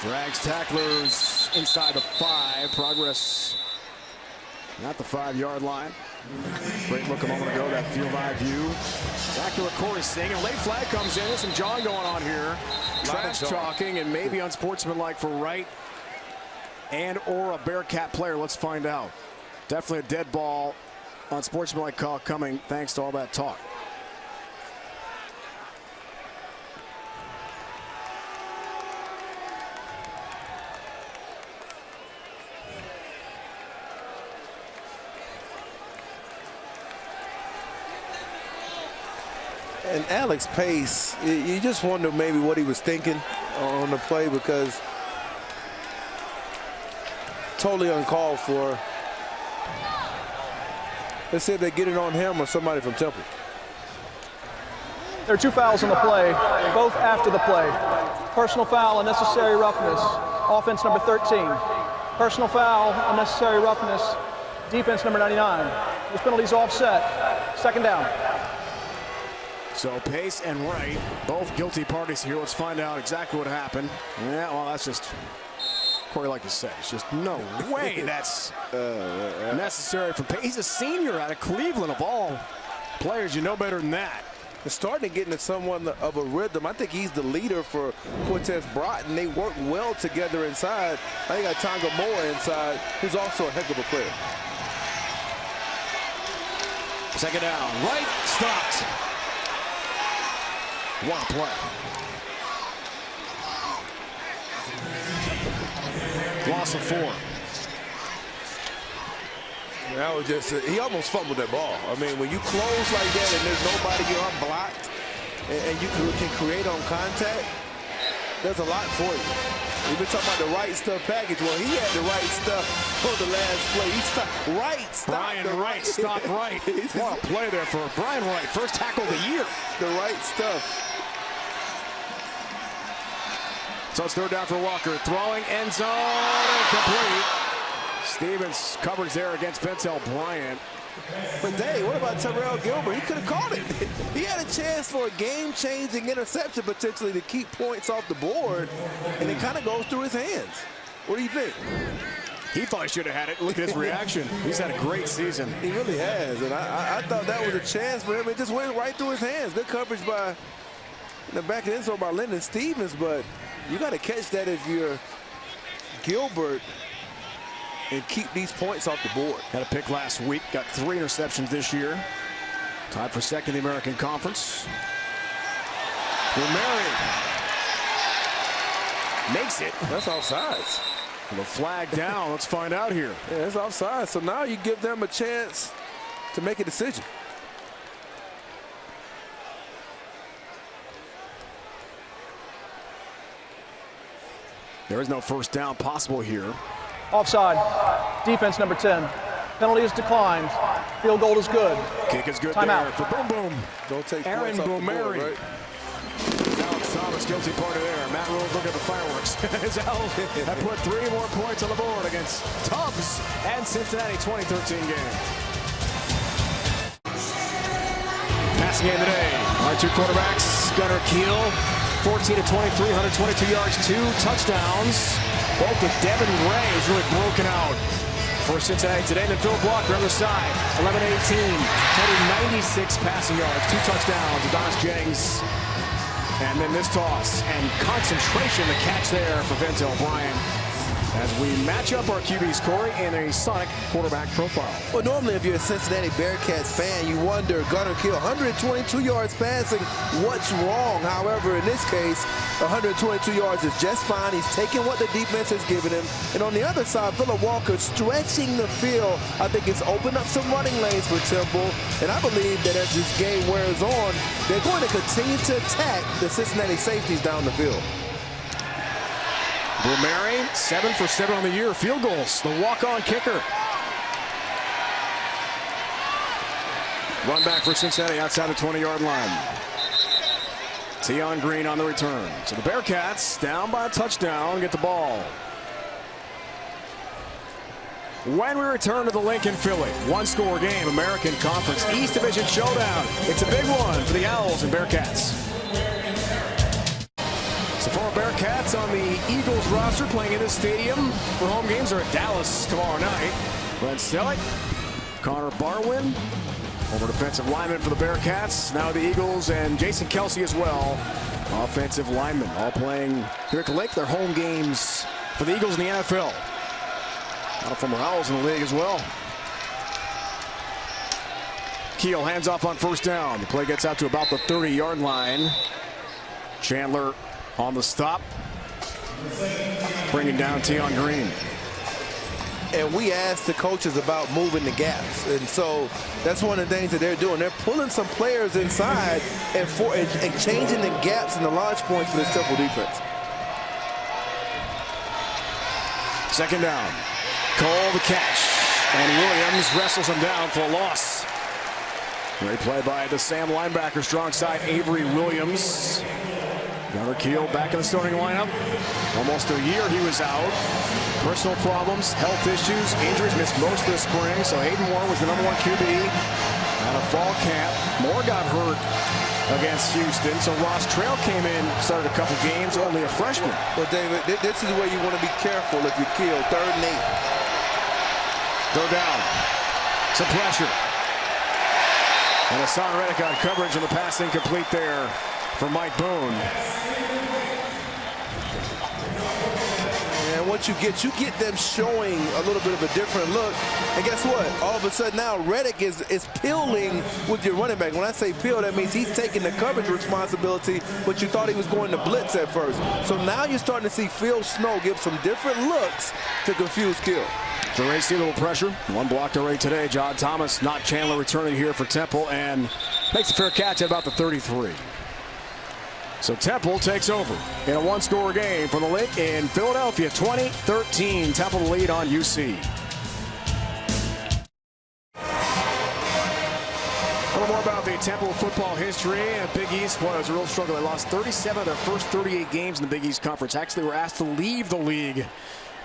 Drags tacklers inside the 5. Progress at the 5-yard line. Great look a moment ago, that field eye view. Back to what Corey's saying. A late flag comes in. There's some jawing going on here. Trash talking and maybe unsportsmanlike for Wright and or a Bearcat player. Let's find out. Definitely a dead ball. Unsportsmanlike call coming thanks to all that talk. And Alex Pace, you just wonder maybe what he was thinking on the play, because totally uncalled for. Let's see if they get it on him or somebody from Temple. There are 2 fouls on the play, both after the play. Personal foul, unnecessary roughness, offense number 13. Personal foul, unnecessary roughness, defense number 99. This penalty's offset. 2nd down. So Pace and Wright, both guilty parties here. Let's find out exactly what happened. Yeah, well, that's just, Corey, like you said, it's just no way that's necessary for Pace. He's a senior out of Cleveland, of all players. You know better than that. It's starting to get into somewhat of a rhythm. I think he's the leader for Cortez Broughton. They work well together inside. I think got Tonga Moore inside, who's also a heck of a player. 2nd down. Wright stopped. What a play. Loss of 4. That was just, he almost fumbled that ball. I mean, when you close like that and there's nobody, you're unblocked, and you can create on contact, there's a lot for you. We've been talking about the right stuff package. Well, he had the right stuff for the last play. He stopped Wright. Brian Wright stopped Wright. What a play there for Brian Wright. First tackle of the year. The right stuff. So it's 3rd down for Walker. Throwing, end zone, complete. Stevens coverage there against Pentel Bryant. But Dave, what about Terrell Gilbert? He could have caught it. He had a chance for a game-changing interception potentially to keep points off the board, and it kind of goes through his hands. What do you think? He thought he should have had it. Look at his reaction. He's had a great season. He really has, and I thought that was a chance for him. It just went right through his hands. Good coverage by in the back of the end zone by Lyndon Stevens, but you got to catch that if you're Gilbert and keep these points off the board. Had a pick last week, got 3 interceptions this year. Tied for 2nd in the American Conference. Mary makes it. That's offsides. The flag down. Let's find out here. Yeah, that's offsides. So now you give them a chance to make a decision. There is no 1st down possible here. Offside. Defense number 10. Penalty is declined. Field goal is good. Kick is good. Timeout. There for Boom Boom. Don't take Aaron points off the board, Boomeri. right? Alex Thomas guilty party there. Matt Rose looking at the fireworks. That put 3 more points on the board against Tubbs and Cincinnati 2013 game. Passing game today. Our 2 quarterbacks. Gunnar Keel, 14 to 23, 122 yards, 2 touchdowns. Both of Devin Ray is really broken out for Cincinnati today. And then Phil Block on the other side, 11-18, 196 passing yards, 2 touchdowns. Adonis Jennings. And then this toss and concentration, the catch there for Pentel Bryant. As we match up our QBs, Corey, in a Sonic quarterback profile. Well, normally if you're a Cincinnati Bearcats fan, you wonder, Gunnar Keel, 122 yards passing, what's wrong? However, in this case, 122 yards is just fine. He's taking what the defense has given him. And on the other side, Phillip Walker stretching the field. I think it's opened up some running lanes for Temple. And I believe that as this game wears on, they're going to continue to attack the Cincinnati safeties down the field. Brumeri, 7 for 7 on the year. Field goals, the walk-on kicker. Run back for Cincinnati outside the 20-yard line. Tion Green on the return. So the Bearcats down by a touchdown, get the ball. When we return to the Lincoln Philly, one-score game, American Conference East Division showdown. It's a big one for the Owls and Bearcats. So former Bearcats on the Eagles roster playing in this stadium for home games are at Dallas tomorrow night. Brent Selleck, Connor Barwin, former defensive lineman for the Bearcats, now the Eagles, and Jason Kelsey as well, offensive lineman, all playing here at the Lake. Their home games for the Eagles in the NFL. Now former Owls in the league as well. Keel hands off on first down. The play gets out to about the 30-yard line. Chandler on the stop, bringing down Tion Green. And we asked the coaches about moving the gaps, and so that's one of the things that they're doing. They're pulling some players inside and changing the gaps and the launch points for this Temple defense. Second down. Cole the catch, and Williams wrestles him down for a loss. Great play by the Sam linebacker, strong side Avery Williams. Gunnar Keel back in the starting lineup. Almost a year he was out. Personal problems, health issues, injuries, missed most of the spring. So Hayden Moore was the #1 QB out of fall camp. Moore got hurt against Houston. So Ross Trail came in, started a couple games, only a freshman. Well, David, this is where you want to be careful if you Keel. 3rd and 8. Go down. Some pressure. And Hassan Reddick on coverage, and the pass incomplete there for Mike Boone. And what you get them showing a little bit of a different look. And guess what? All of a sudden now Reddick is peeling with your running back. When I say peel, that means he's taking the coverage responsibility, but you thought he was going to blitz at first. So now you're starting to see Phil Snow give some different looks to confuse Keel. DeRay see a little pressure. One block DeRay today. John Thomas, not Chandler, returning here for Temple, and makes a fair catch at about the 33. So Temple takes over in a one-score game from the Lake in Philadelphia, 20-13. Temple the lead on UC. A little more about the Temple football history. Big East was a real struggle. They lost 37 of their first 38 games in the Big East Conference. Actually were asked to leave the league.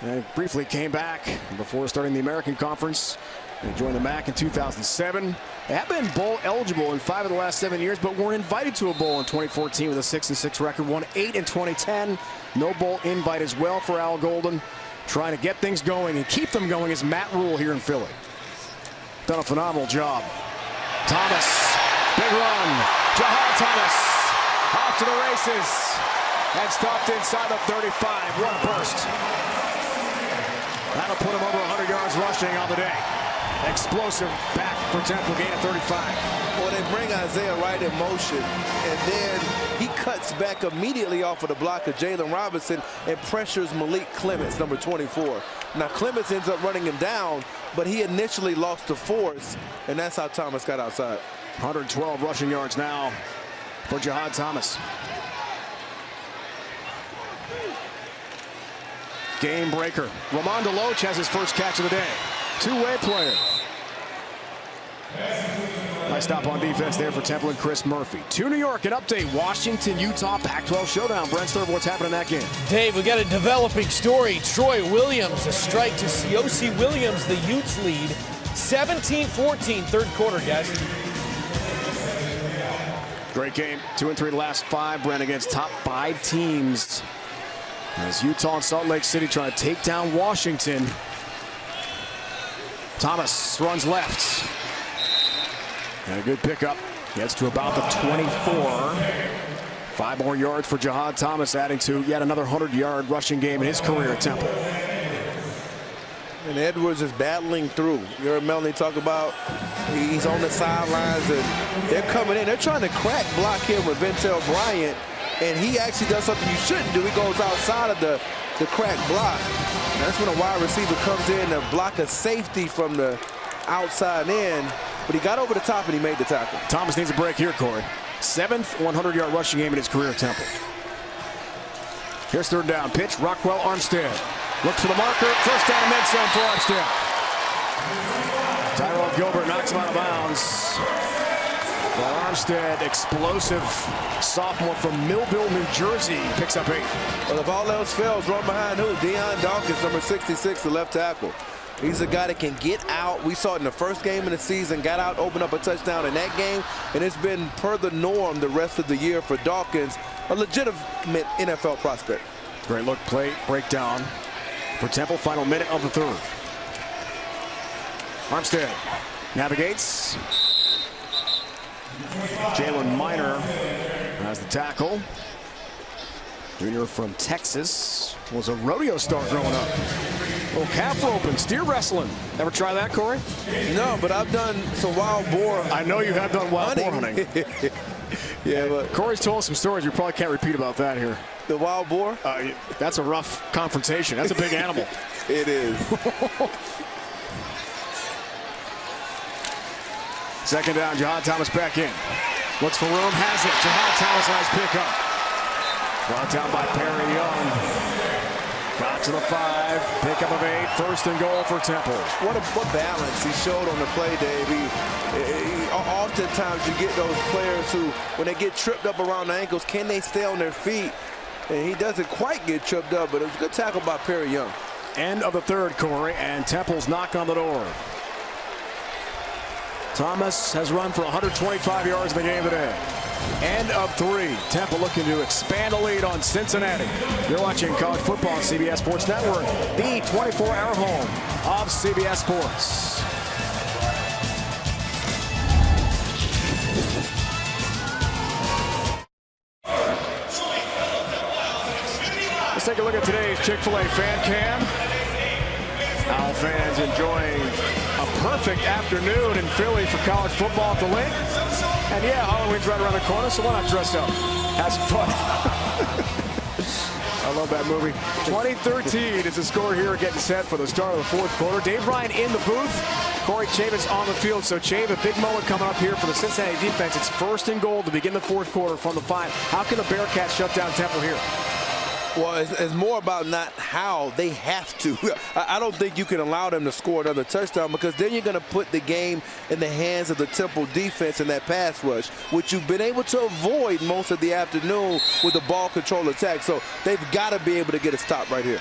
And they briefly came back before starting the American Conference. They joined the MAC in 2007. They have been bowl eligible in 5 of the last 7 years, but weren't invited to a bowl in 2014 with a 6-6 record. Won 8 in 2010. No bowl invite as well for Al Golden. Trying to get things going and keep them going is Matt Rule here in Philly. Done a phenomenal job. Thomas, big run. Jahad Thomas off to the races. And stopped inside the 35. What a burst. That'll put him over 100 yards rushing on the day. Explosive back for Temple, gain of 35. Well, they bring Isaiah Wright in motion, and then he cuts back immediately off of the block of Jalen Robinson and pressures Malik Clements, number 24. Now, Clements ends up running him down, but he initially lost the force, and that's how Thomas got outside. 112 rushing yards now for Jahad Thomas. Game breaker. Ramon DeLoach has his first catch of the day. Two-way player. Nice stop on defense there for Temple and Chris Murphy. To New York, an update. Washington, Utah, Pac-12 showdown. Brent Sterb, what's happening in that game? Dave, we got a developing story. Troy Williams, a strike to C.O.C. Williams, the Utes lead. 17-14, third quarter, guys. Great game. 2-3 the last 5, Brent, against top 5 teams. As Utah and Salt Lake City trying to take down Washington. Thomas runs left. And a good pickup. Gets to about the 24. 5 more yards for Jahad Thomas, adding to yet another 100-yard rushing game in his career at Temple. And Edwards is battling through. You heard Melanie talk about he's on the sidelines, and they're coming in. They're trying to crack block him with Ventel Bryant, and he actually does something you shouldn't do. He goes outside of the crack block. And that's when a wide receiver comes in to block a safety from the outside in. But he got over the top and he made the tackle. Thomas needs a break here, Corey. 7th 100-yard rushing game in his career at Temple. Here's third down. Pitch. Rockwell Armstead. Looks for the marker. First down and then some for Armstead. Tyrell Gilbert knocks him out of bounds. Well, Armstead, explosive sophomore from Millville, New Jersey, picks up 8. Well, if all else fails, run behind who? Deion Dawkins, number 66, the left tackle. He's a guy that can get out. We saw it in the first game of the season, got out, opened up a touchdown in that game, and it's been per the norm the rest of the year for Dawkins, a legitimate NFL prospect. Great look play breakdown for Temple. Final minute of the third. Armstead navigates. Jalen Miner has the tackle. Junior from Texas, was a rodeo star growing up. Little calf roping, steer wrestling. Ever try that, Corey? No, but I've done some wild boar. I know you have done wild boar hunting. Yeah, but Corey's told us some stories you probably can't repeat about that here. The wild boar? That's a rough confrontation. That's a big animal. It is. Second down, Jahad Thomas back in. Looks for room, has it. Jahad Thomas, nice pickup. Brought down by Perry Young. Got to the 5, pickup of 8, first and goal for Temple. What balance he showed on the play, Dave. Oftentimes you get those players who, when they get tripped up around the ankles, can they stay on their feet? And he doesn't quite get tripped up, but it was a good tackle by Perry Young. End of the third, Corey, and Temple's knock on the door. Thomas has run for 125 yards in the game today. End of 3. Temple looking to expand the lead on Cincinnati. You're watching college football on CBS Sports Network, the 24-hour home of CBS Sports. Let's take a look at today's Chick-fil-A fan cam. Owl fans enjoying a perfect afternoon in Philly for college football at the Link. And yeah, Halloween's right around the corner, so why not dress up? Have some fun. I love that movie. 2013 is the score here, getting set for the start of the fourth quarter. Dave Ryan in the booth. Corey Chavis on the field. So, Chav, a big moment coming up here for the Cincinnati defense. It's first and goal to begin the fourth quarter from the 5. How can the Bearcats shut down Temple here? Well, it's more about not how. They have to. I don't think you can allow them to score another touchdown, because then you're going to put the game in the hands of the Temple defense in that pass rush, which you've been able to avoid most of the afternoon with the ball control attack. So they've got to be able to get a stop right here.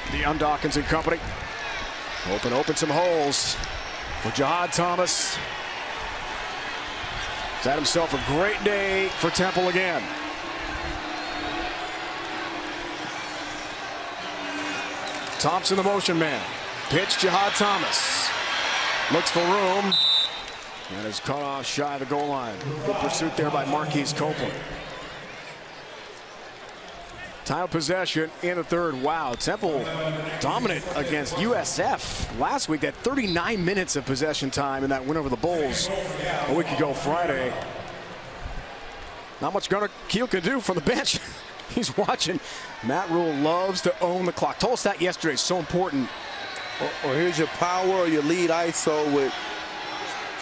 Deion Dawkins and company. Open some holes for Jahad Thomas. He's had himself a great day for Temple again. Thompson, the motion man. Pitch, Jahad Thomas. Looks for room. And is cut off shy of the goal line. Good pursuit there by Marquise Copeland. Time of possession in the third. Wow, Temple dominant against USF last week. That 39 minutes of possession time in that win over the Bulls a week ago Friday. Not much Gunnar Kiel can do from the bench. He's watching. Matt Rule loves to own the clock. Told us that yesterday. It's so important. Or here's your power or your lead ISO with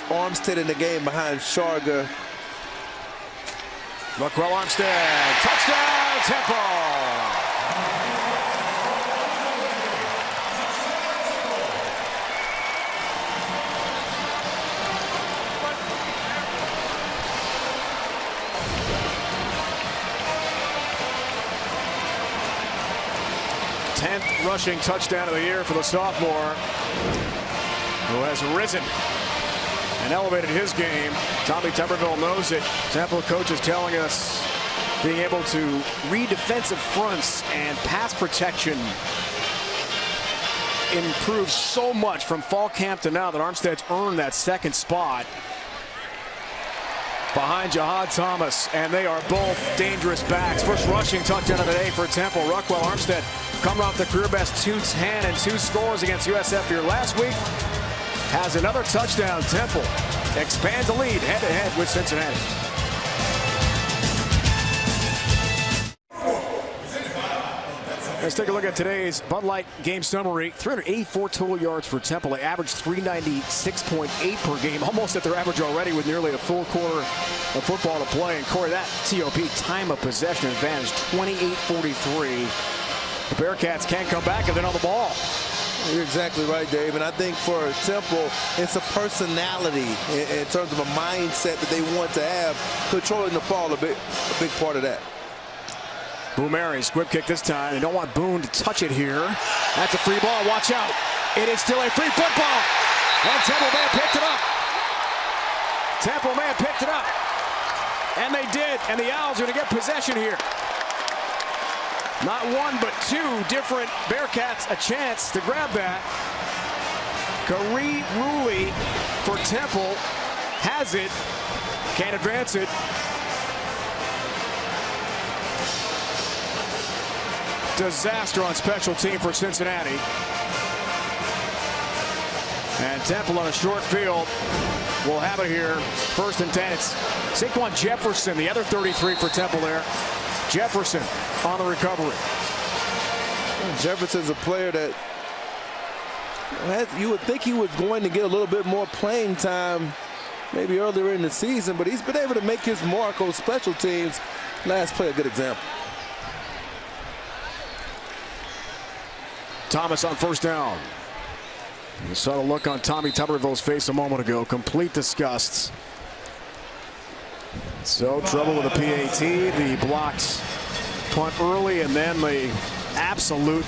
Armstead in the game behind Sharga. Rockwell Armstead. Touchdown, Temple. Rushing touchdown of the year for the sophomore, who has risen and elevated his game. Tommy Tuberville knows it. Temple coaches telling us being able to read defensive fronts and pass protection improves so much from fall camp to now that Armstead's earned that second spot behind Jahad Thomas, and they are both dangerous backs. First rushing touchdown of the day for Temple. Rockwell Armstead coming off the career best 210 and 2 scores against USF here last week. Has another touchdown. Temple expands the lead head-to-head with Cincinnati. Let's take a look at today's Bud Light game summary. 384 total yards for Temple. They averaged 396.8 per game, almost at their average already with nearly a full quarter of football to play. And Corey, that TOP time of possession advantage, 28-43. The Bearcats can't come back if they're on the ball. You're exactly right, Dave. And I think for Temple, it's a personality in terms of a mindset that they want to have. Controlling the ball, a big part of that. Boomeri, squib kick this time. They don't want Boone to touch it here. That's a free ball. Watch out. It is still a free football. And Temple may have picked it up. Temple may have picked it up. And they did. And the Owls are going to get possession here. Not one, but two different Bearcats a chance to grab that. Kari Ruli for Temple has it. Can't advance it. Disaster on special team for Cincinnati. And Temple on a short field will have it here. 1st and 10. It's Saquon Jefferson, the other 33 for Temple there. Jefferson on the recovery. Jefferson's a player that you would think he was going to get a little bit more playing time maybe earlier in the season, but he's been able to make his mark on special teams. Last play, a good example. Thomas on 1st down. You saw the look on Tommy Tuberville's face a moment ago. Complete disgust. So trouble with the PAT. The blocked punt early, and then the absolute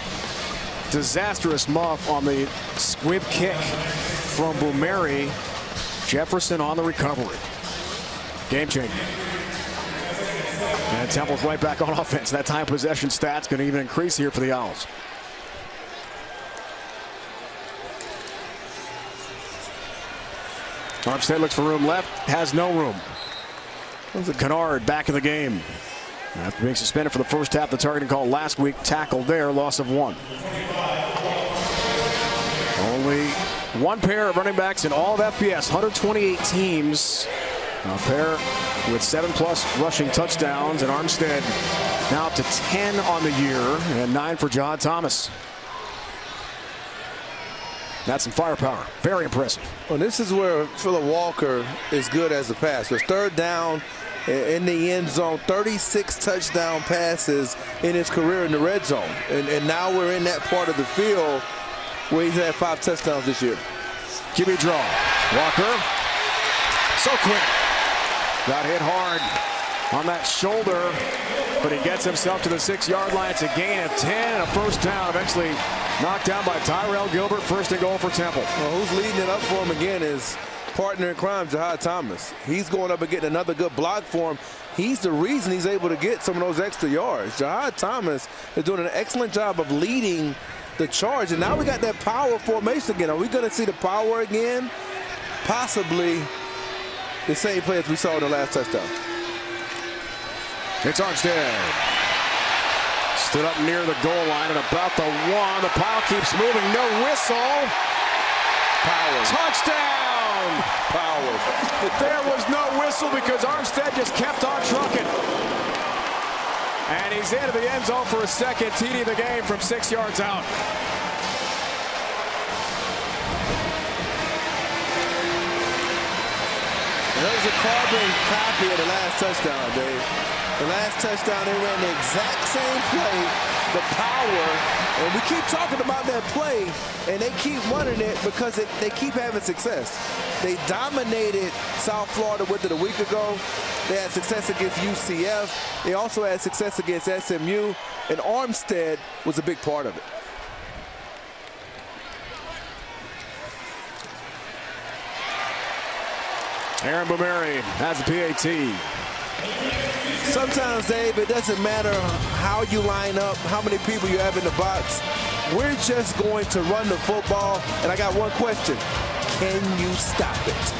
disastrous muff on the squib kick from Boomeri. Jefferson on the recovery. Game changer. And Temple's right back on offense. That time possession stat's going to even increase here for the Owls. Armstead looks for room left, has no room. Kennard back in the game. After being suspended for the first half, the targeting call last week, tackled there, loss of 1. Only one pair of running backs in all of FBS, 128 teams. A pair with 7+ rushing touchdowns, and Armstead now up to 10 on the year, and 9 for John Thomas. That's some firepower. Very impressive. Well, this is where Phillip Walker is good as a passer. 3rd down in the end zone, 36 touchdown passes in his career in the red zone. And now we're in that part of the field where he's had 5 touchdowns this year. QB draw. Walker. So quick. Got hit hard on that shoulder, but he gets himself to the 6-yard line. It's a gain of 10 and a 1st down. Eventually knocked down by Tyrell Gilbert. 1st and goal for Temple. Well, who's leading it up for him again is partner in crime, Jahad Thomas. He's going up and getting another good block for him. He's the reason he's able to get some of those extra yards. Jahad Thomas is doing an excellent job of leading the charge. And now we got that power formation again. Are we going to see the power again? Possibly the same play as we saw in the last touchdown. It's Armstead. Stood up near the goal line and about the 1. The pile keeps moving. No whistle. Power. Touchdown. Power. There was no whistle because Armstead just kept on trucking. And he's into the end zone for a 2nd TD of the game from 6 yards out. That was a carbon copy of the last touchdown, Dave. The last touchdown, they ran the exact same play, the power, and we keep talking about that play, and they keep running it because they keep having success. They dominated South Florida with it a week ago. They had success against UCF. They also had success against SMU, and Armstead was a big part of it. Aaron Boomeri has the PAT. Sometimes, Dave, it doesn't matter how you line up, how many people you have in the box. We're just going to run the football, and I got one question. Can you stop it?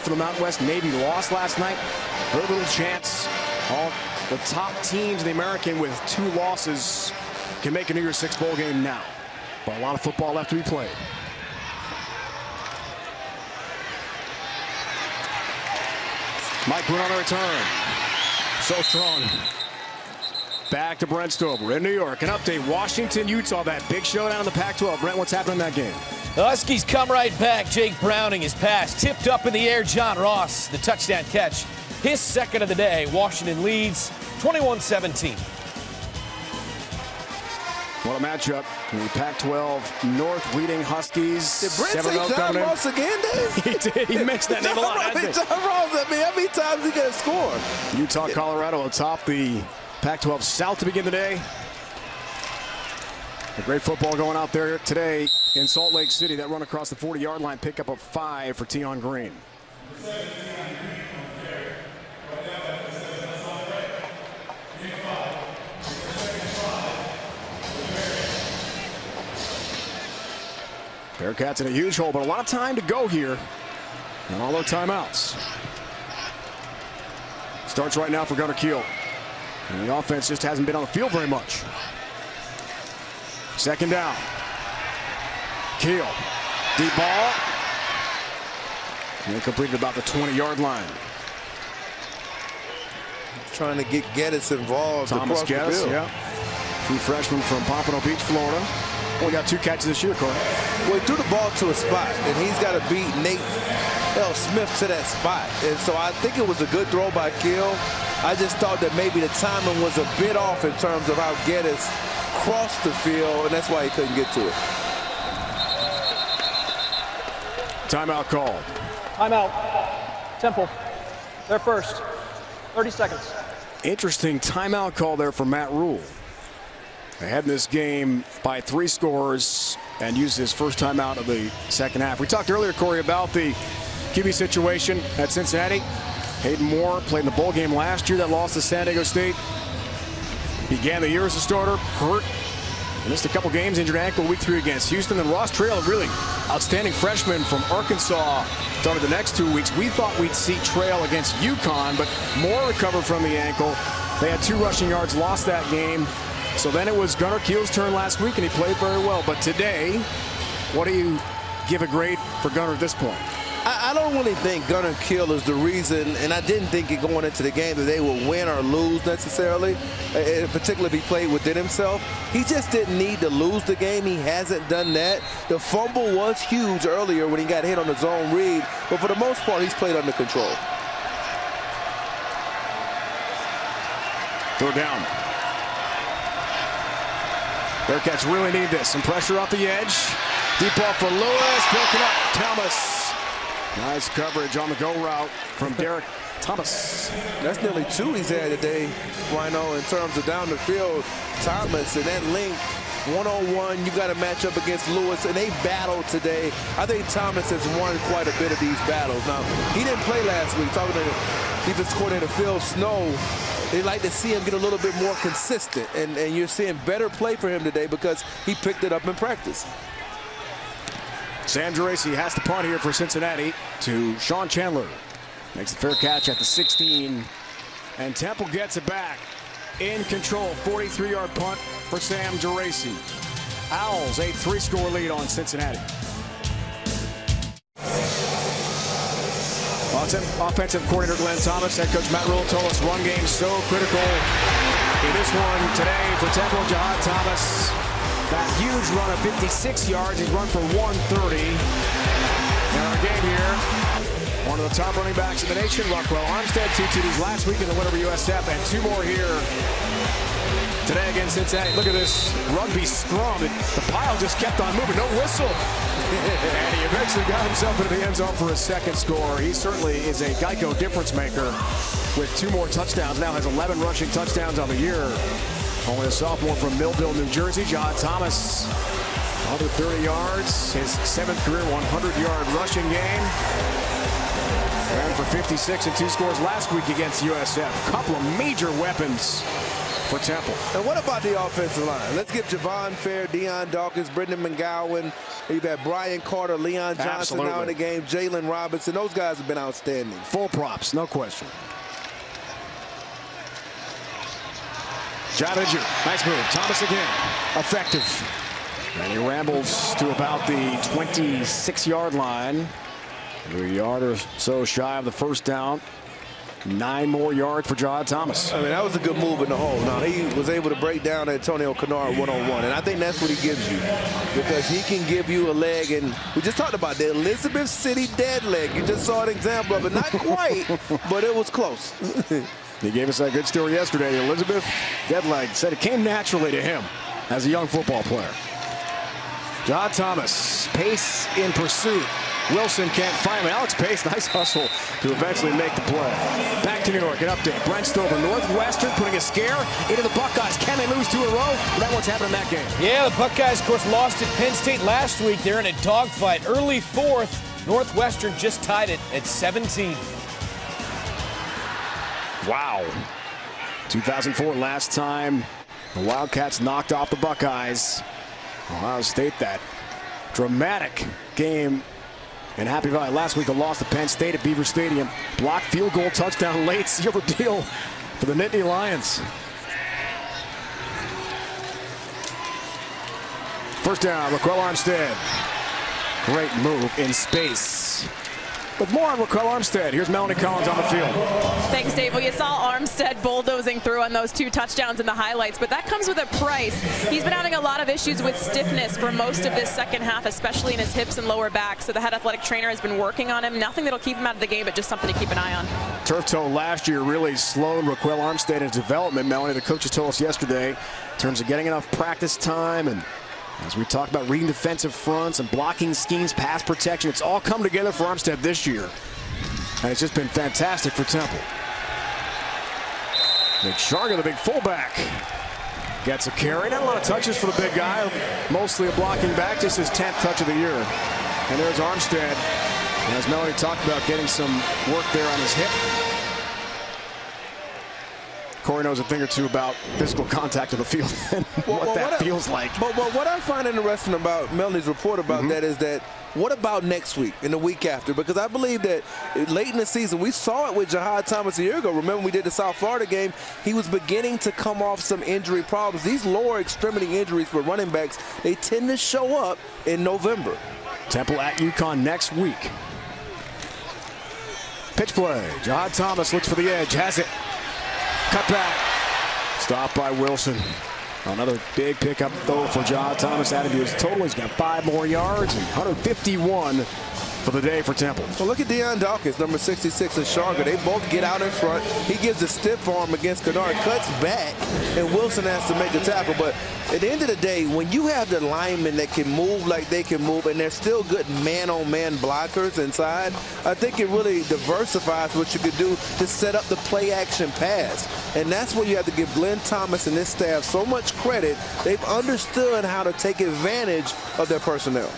For the Mountain West, Navy lost last night. Very little chance. All the top teams in the American with 2 losses can make a New Year's Six bowl game now. But a lot of football left to be played. Mike Boone on the return. So strong. Back to Brent Stover in New York. An update, Washington, Utah, that big showdown in the Pac-12. Brent, what's happening in that game? The Huskies come right back. Jake Browning is passed. Tipped up in the air, John Ross, the touchdown catch. His second of the day. Washington leads 21-17. What a matchup. The Pac-12 North leading Huskies. Did Brent say John Ross again, Dave? He did. He mixed that name a lot, hasn't he? John Ross, I mean, how many times he going to score? Utah, Colorado atop the Pac-12 South to begin the day. A great football going out there today in Salt Lake City. That run across the 40-yard line, pick up a 5 for Tion Green. Bearcats in a huge hole, but a lot of time to go here. And all those timeouts. Starts right now for Gunnar Kiel. And the offense just hasn't been on the field very much. Second down. Kiel. Deep ball. And completed about the 20-yard line. Trying to get Geddes involved Thomas across the field. Yeah. Two freshmen from Pompano Beach, Florida. Only got 2 catches this year, Corey. Well, he threw the ball to a spot, and he's got to beat Nate L. Smith to that spot. And so I think it was a good throw by Kiel. I just thought that maybe the timing was a bit off in terms of how Geddes crossed the field, and that's why he couldn't get to it. Timeout called. Timeout. Temple. They're first. 30 seconds. Interesting timeout call there for Matt Rule. Ahead in this game by 3 scores and used his first timeout of the second half. We talked earlier, Corey, about the QB situation at Cincinnati. Hayden Moore played in the bowl game last year that lost to San Diego State. Began the year as a starter, hurt. Missed a couple games, injured ankle week 3 against Houston. And Ross Trail, a really outstanding freshman from Arkansas, started the next 2 weeks. We thought we'd see Trail against UConn, but Moore recovered from the ankle. They had 2 rushing yards, lost that game. So then it was Gunnar Kiel's turn last week, and he played very well. But today, what do you give a grade for Gunnar at this point? I don't really think Gunnar Kiel is the reason, and I didn't think it going into the game that they would win or lose necessarily, particularly if he played within himself. He just didn't need to lose the game. He hasn't done that. The fumble was huge earlier when he got hit on the zone read, but for the most part, he's played under control. Throw down. Bearcats really need this. Some pressure off the edge. Deep ball for Lewis. Broken up. Thomas. Nice coverage on the go route from Derek Thomas. That's nearly 2 he's had today, Rhino, in terms of down the field. Thomas and that link, one-on-one, you got to match up against Lewis, and they battled today. I think Thomas has won quite a bit of these battles. Now, he didn't play last week. Talking to the defense coordinator Phil Snow, they like to see him get a little bit more consistent, and you're seeing better play for him today because he picked it up in practice. Sam Geraci has to punt here for Cincinnati to Sean Chandler. Makes a fair catch at the 16. And Temple gets it back. In control, 43-yard punt for Sam Geraci. Owls a 3-score lead on Cincinnati. Offensive coordinator Glenn Thomas, head coach Matt Rule told us run game so critical in this one today for Temple. Jahad Thomas. That huge run of 56 yards. He's run for 130. In our game here, one of the top running backs in the nation, Rockwell Armstead, 2 TDs last week in the win over USF, and 2 more here today against Cincinnati. Look at this rugby scrum. The pile just kept on moving. No whistle. And he eventually got himself into the end zone for his second score. He certainly is a Geico difference maker with 2 more touchdowns. Now has 11 rushing touchdowns on the year. Only a sophomore from Millville, New Jersey. Jahad Thomas, 130 yards. His 7th career 100-yard rushing game. Ran for 56 and 2 scores last week against USF. A couple of major weapons for Temple. And what about the offensive line? Let's give Javon Fair, Deion Dawkins, Brendan McGowan. You've had Brian Carter, Leon Johnson now in the game, Jalen Robinson. Those guys have been outstanding. Full props, no question. Jadaju, nice move. Thomas again, effective. And he rambles to about the 26-yard line. A yard or so shy of the first down. 9 more yards for Jahad Thomas. I mean, that was a good move in the hole. Now, he was able to break down Antonio Kennard one-on-one, and I think that's what he gives you, because he can give you a leg, and we just talked about the Elizabeth City dead leg. You just saw an example of it. Not quite, but it was close. He gave us that good story yesterday. Elizabeth dead leg said it came naturally to him as a young football player. Jahad Thomas, Pace in pursuit. Wilson can't find him. Alex Pace, nice hustle to eventually make the play. Back to New York, an update. Brent Stover, Northwestern putting a scare into the Buckeyes. Can they lose 2 in a row? That what's happened in that game. Yeah, the Buckeyes, of course, lost at Penn State last week. They're in a dogfight. Early 4th, Northwestern just tied it at 17. Wow. 2004, last time the Wildcats knocked off the Buckeyes. Ohio State, that dramatic game in Happy Valley last week. A loss to Penn State at Beaver Stadium. Blocked field goal, touchdown late, seal the deal for the Nittany Lions. First down, Raquel Armstead. Great move in space. With more on Raquel Armstead, here's Melanie Collins on the field. Thanks, Dave. Well, you saw Armstead bulldozing through on those 2 touchdowns in the highlights, but that comes with a price. He's been having a lot of issues with stiffness for most of this second half, especially in his hips and lower back. So the head athletic trainer has been working on him. Nothing that'll keep him out of the game, but just something to keep an eye on. Turf toe last year really slowed Raquel Armstead in his development. Melanie, the coaches told us yesterday, in terms of getting enough practice time, and as we talked about reading defensive fronts and blocking schemes, pass protection, it's all come together for Armstead this year. And it's just been fantastic for Temple. Big Sharga, the big fullback, gets a carry. Not a lot of touches for the big guy. Mostly a blocking back, just his 10th touch of the year. And there's Armstead. As Melanie talked about, getting some work there on his hip. Corey knows a thing or two about physical contact of the field and what that feels like. But what I find interesting about Melanie's report about that is that, what about next week and the week after? Because I believe that late in the season, we saw it with Jahad Thomas a year ago. Remember, we did the South Florida game. He was beginning to come off some injury problems. These lower extremity injuries for running backs, they tend to show up in November. Temple at UConn next week. Pitch play. Jahad Thomas looks for the edge, has it. Cut back. Stopped by Wilson. Another big pickup, though, for Jahad Thomas. Added to his total. He's got 5 more yards and 151 for the day for Temple. Well, look at Deion Dawkins, number 66, and Sharga. They both get out in front. He gives a stiff arm against Kennard, cuts back, and Wilson has to make the tackle. But at the end of the day, when you have the linemen that can move like they can move, and they're still good man-on-man blockers inside, I think it really diversifies what you could do to set up the play-action pass. And that's where you have to give Glenn Thomas and his staff so much credit. They've understood how to take advantage of their personnel.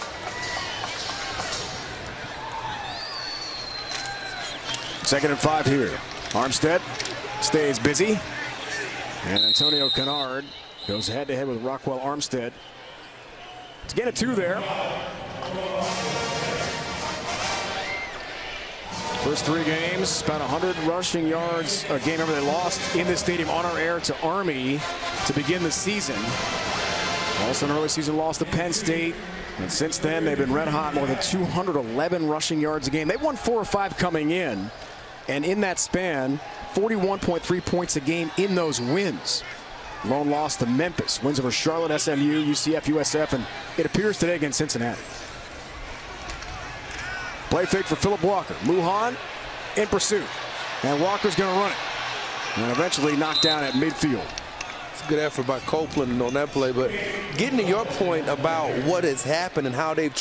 Second and 5 here. Armstead stays busy. And Antonio Kennard goes head-to-head with Raquel Armstead. It's again a 2 there. First 3 games, about 100 rushing yards a game. Remember, they lost in this stadium on our air to Army to begin the season. Also an early season loss to Penn State. And since then, they've been red hot, more than 211 rushing yards a game. They've won 4 or 5 coming in. And in that span, 41.3 points a game in those wins. Lone loss to Memphis. Wins over Charlotte, SMU, UCF, USF, and it appears today against Cincinnati. Play fake for Philip Walker. Lujan in pursuit. And Walker's going to run it. And eventually knocked down at midfield. Good effort by Copeland on that play, but getting to your point about what has happened and how they've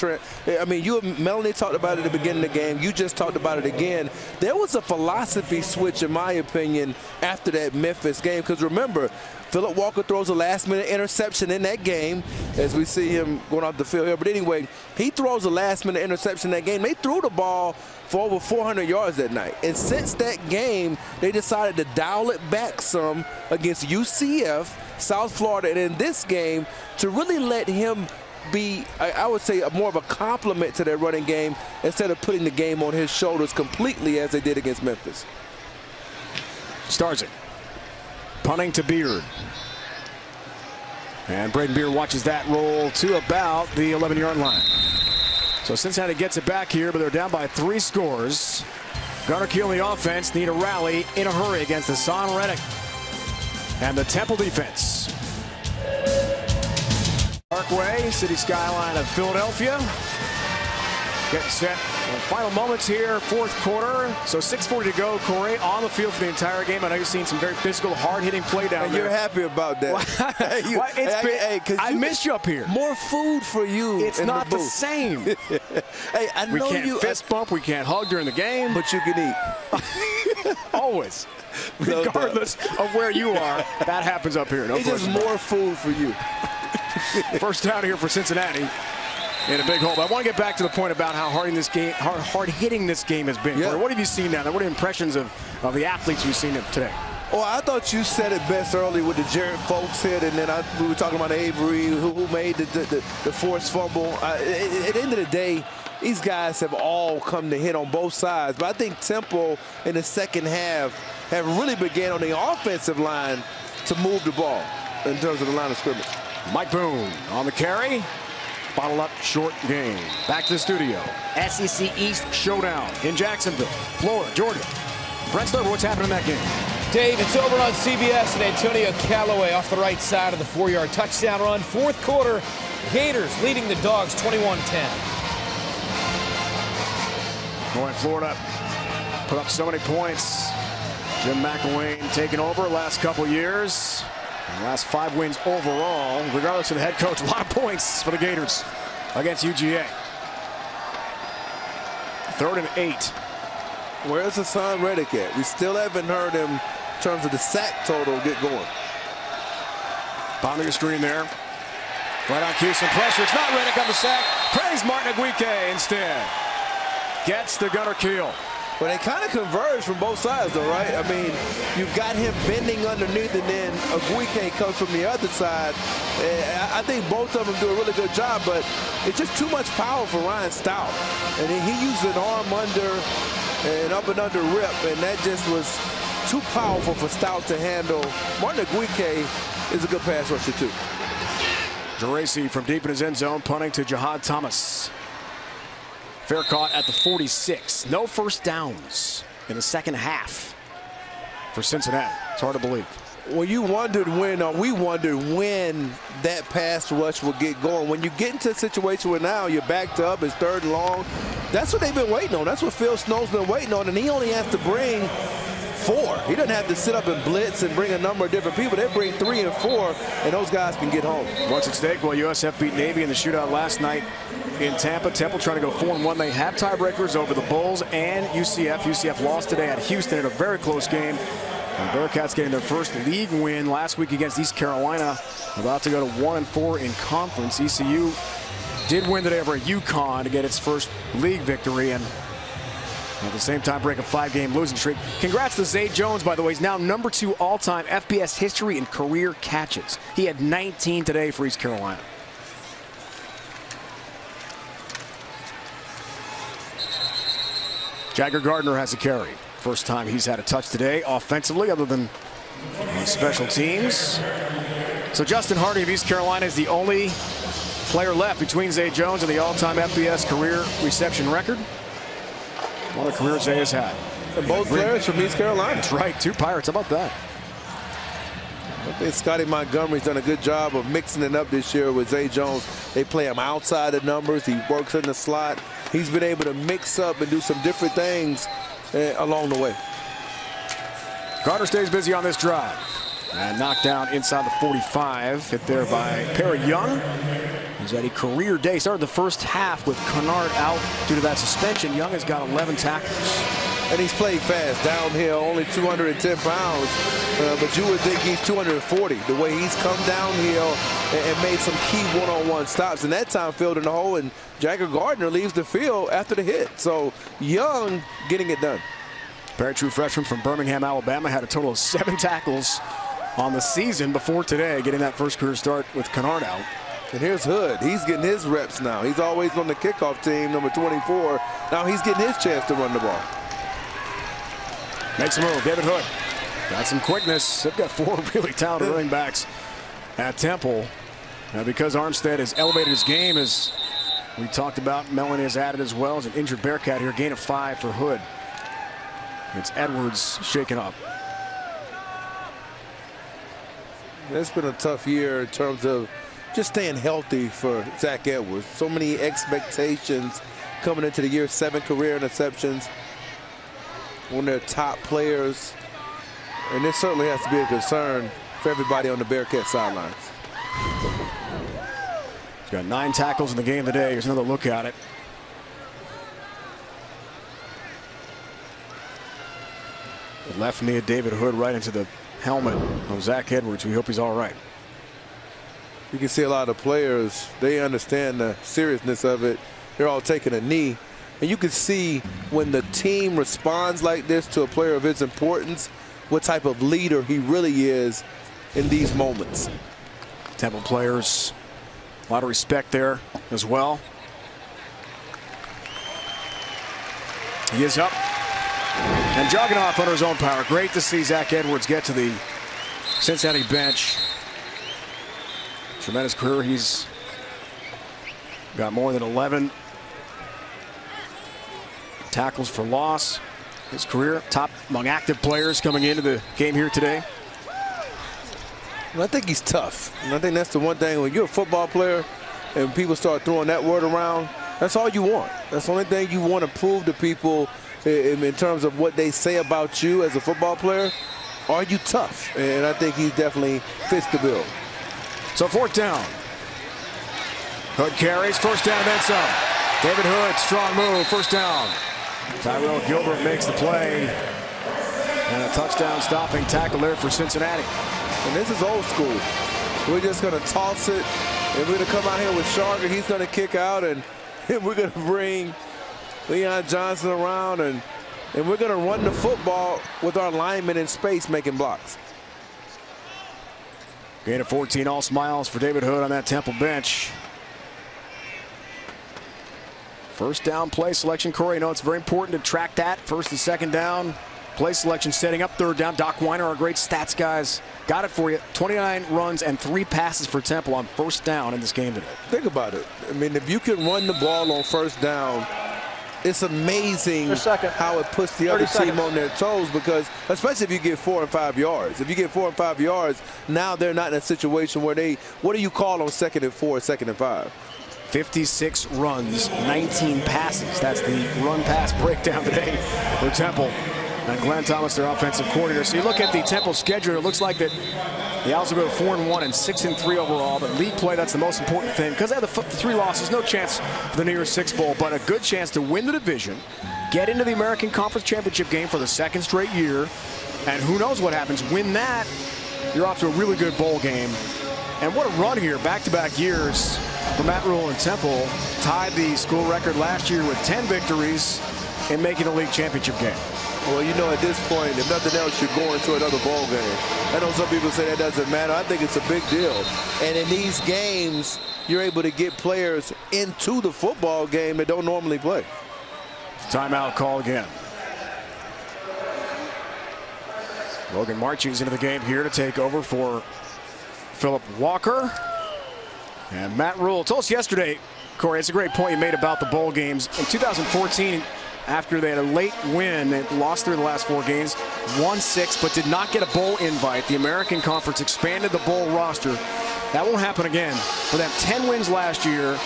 I mean, you and Melanie talked about it at the beginning of the game. You just talked about it again. There was a philosophy switch, in my opinion, after that Memphis game, because remember, Philip Walker throws a last-minute interception in that game, as we see him going off the field here. But anyway, he throws a last-minute interception in that game. They threw the ball for over 400 yards that night. And since that game, they decided to dial it back some against UCF, South Florida, and in this game, to really let him be, I would say, more of a compliment to their running game instead of putting the game on his shoulders completely as they did against Memphis. Starzik. Punting to Beard. And Braden Beard watches that roll to about the 11-yard line. So Cincinnati gets it back here, but they're down by 3 scores. Gunnar Kiel and the offense need a rally in a hurry against Hassan Reddick and the Temple defense. Parkway, city skyline of Philadelphia. Getting set. Well, final moments here, fourth quarter. So 6:40 to go. Corey on the field for the entire game. I know you've seen some very physical, hard-hitting play down there. You're happy about that. I missed you up here. More food for you. It's not the same. Hey, I know we can't fist bump. We can't hug during the game. But you can eat. Always. Regardless of where you are, that happens up here. No it's just more food for you. First down here for Cincinnati. In a big hole. But I want to get back to the point about how hard hitting this game has been. Yeah. What have you seen down there? What are impressions of the athletes we've seen today? Well, I thought you said it best early with the Jared Folks hit, and then we were talking about Avery, who made the forced fumble. At the end of the day, these guys have all come to hit on both sides. But I think Temple in the second half have really began on the offensive line to move the ball in terms of the line of scrimmage. Mike Boone on the carry. Bottle up, short game. Back to the studio. SEC East showdown in Jacksonville, Florida, Georgia. Brent Stover, what's happening in that game? Dave, it's over on CBS, and Antonio Callaway off the right side of the 4-yard touchdown run. Fourth quarter, Gators leading the Dogs 21-10. Boy, Florida put up so many points. Jim McElwain taking over last couple years. And last 5 wins overall. Regardless of the head coach, a lot of points for the Gators against UGA. 3rd and 8. Where's Hassan Reddick at? We still haven't heard him in terms of the sack total get going. Bottom of your screen there. Right on cue, some pressure. It's not Reddick on the sack. Praise Martin Aguique instead. Gets the Gunnar Kiel. But they kind of converge from both sides, though, right? I mean, you've got him bending underneath, and then Aguique comes from the other side. I think both of them do a really good job, but it's just too much power for Ryan Stout. And he used an arm under and up and under rip, and that just was too powerful for Stout to handle. Martin Aguique is a good pass rusher, too. Geraci from deep in his end zone, punting to Jihad Thomas. Fair caught at the 46. No first downs in the second half for Cincinnati. It's hard to believe. Well, you wondered when, or we wondered when that pass rush would get going. When you get into a situation where now you're backed up, it's 3rd and long, that's what they've been waiting on. That's what Phil Snow's been waiting on, and he only has to bring 4. He doesn't have to sit up and blitz and bring a number of different people. They bring 3 and 4, and those guys can get home. What's at stake? Well, USF beat Navy in the shootout last night in Tampa. Temple trying to go 4-1. They have tiebreakers over the Bulls and UCF. UCF lost today at Houston in a very close game. And Bearcats getting their first league win last week against East Carolina. About to go to 1-4 in conference. ECU did win today over UConn to get its first league victory, and at the same time break a 5-game losing streak. Congrats to Zay Jones, by the way. He's now number 2 all-time FBS history in career catches. He had 19 today for East Carolina. Jagger Gardner has a carry. First time he's had a touch today offensively, other than special teams. So Justin Hardy of East Carolina is the only player left between Zay Jones and the all-time FBS career reception record. What a career Zay has had. And both players from East Carolina. That's right, 2 Pirates. How about that? I think Scotty Montgomery's done a good job of mixing it up this year with Zay Jones. They play him outside the numbers. He works in the slot. He's been able to mix up and do some different things along the way. Carter stays busy on this drive. And knocked down inside the 45. Hit there by Perry Young. He's had a career day. Started the first half with Kennard out due to that suspension. Young has got 11 tackles. And he's played fast, downhill, only 210 pounds. But you would think he's 240. The way he's come downhill and made some key one-on-one stops. And that time filled in the hole, and Jagger Gardner leaves the field after the hit. So Young getting it done. Very true freshman from Birmingham, Alabama, had a total of 7 tackles on the season before today, getting that first career start with Kennard out. And here's Hood. He's getting his reps now. He's always on the kickoff team, number 24. Now he's getting his chance to run the ball. Makes a move. David Hood got some quickness. They've got 4 really talented running backs at Temple. Now, because Armstead has elevated his game, as we talked about, Melanie has added as well as an injured Bearcat here. Gain of 5 for Hood. It's Edwards shaken up. It's been a tough year in terms of just staying healthy for Zach Edwards. So many expectations coming into the year. 7 career interceptions. One of their top players. And this certainly has to be a concern for everybody on the Bearcat sidelines. He's got 9 tackles in the game today. Here's another look at it. The left knee of David Hood right into the helmet of Zach Edwards. We hope he's all right. You can see a lot of players, they understand the seriousness of it. They're all taking a knee. And you can see when the team responds like this to a player of his importance, what type of leader he really is in these moments. Temple players, a lot of respect there as well. He is up and jogging off under his own power. Great to see Zach Edwards get to the Cincinnati bench. Tremendous career. He's got more than 11 tackles for loss. His career top among active players coming into the game here today. And I think he's tough. And I think that's the one thing when you're a football player and people start throwing that word around, that's all you want. That's the only thing you want to prove to people in terms of what they say about you as a football player. Are you tough? And I think he definitely fits the bill. So 4th down. Hood carries, 1st down and then some. David Hood, strong move, 1st down. Tyrell Gilbert makes the play. And a touchdown stopping tackle there for Cincinnati. And this is old school. We're just going to toss it. And we're going to come out here with Sharger. He's going to kick out. And we're going to bring Leon Johnson around. And we're going to run the football with our linemen in space making blocks. Gain of 14, all smiles for David Hood on that Temple bench. 1st down play selection, Corey. You know it's very important to track that. 1st and 2nd down. Play selection setting up 3rd down. Doc Weiner, our great stats guys, got it for you. 29 runs and 3 passes for Temple on 1st down in this game today. Think about it. I mean, if you can run the ball on 1st down, it's amazing how it puts the other team on their toes, because especially if you get 4 and 5 yards. If you get 4 and 5 yards, now they're not in a situation where they, what do you call on 2nd and 4, 2nd and 5? 56 runs, 19 passes. That's the run-pass breakdown today for Temple. And Glenn Thomas, their offensive coordinator. So you look at the Temple schedule, it looks like that the Owls will go 4-1 and 6-3 overall. But league play, that's the most important thing, because they have the 3 losses, no chance for the New Year's Six Bowl, but a good chance to win the division, get into the American Conference Championship game for the 2nd straight year, and who knows what happens. Win that, you're off to a really good bowl game. And what a run here, back-to-back years for Matt Rule and Temple. Tied the school record last year with 10 victories in making the league championship game. Well, you know, at this point, if nothing else, you're going to another ball game. I know some people say that doesn't matter. I think it's a big deal. And in these games, you're able to get players into the football game that don't normally play. Timeout call again. Logan Marchie's into the game here to take over for Philip Walker. And Matt Rule told us yesterday, Corey, it's a great point you made about the bowl games. In 2014, after they had a late win, they lost 3 of the last 4 games, won 6, but did not get a bowl invite. The American Conference expanded the bowl roster. That won't happen again. For them, 10 wins last year.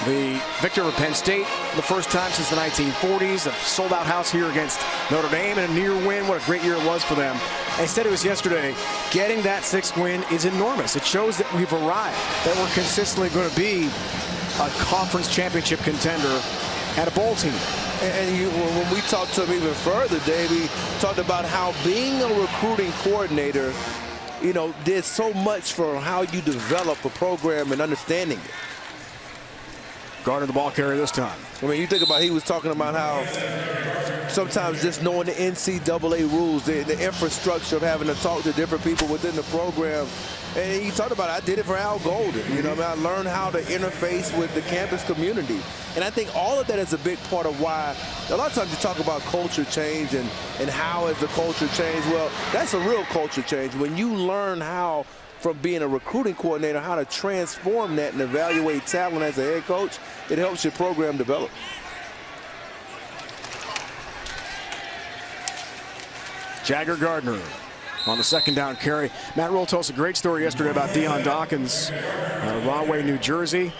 The victor of Penn State, the first time since the 1940s. A sold-out house here against Notre Dame and a near win. What a great year it was for them. I said it was yesterday, getting that 6th win is enormous. It shows that we've arrived, that we're consistently going to be a conference championship contender and a bowl team. And when we talked to him even further, Dave, he talked about how being a recruiting coordinator, you know, did so much for how you develop a program and understanding it. Guarding the ball carrier this time. I mean, you think about, he was talking about how sometimes just knowing the NCAA rules, the infrastructure of having to talk to different people within the program. And he talked about, I did it for Al Golden. You know, I mean, I learned how to interface with the campus community. And I think all of that is a big part of why a lot of times you talk about culture change and how has the culture changed. Well, that's a real culture change. When you learn how, from being a recruiting coordinator, how to transform that and evaluate talent as a head coach, it helps your program develop. Jagger Gardner on the second down carry. Matt Rule told us a great story yesterday about Dion Dawkins, Rahway, New Jersey.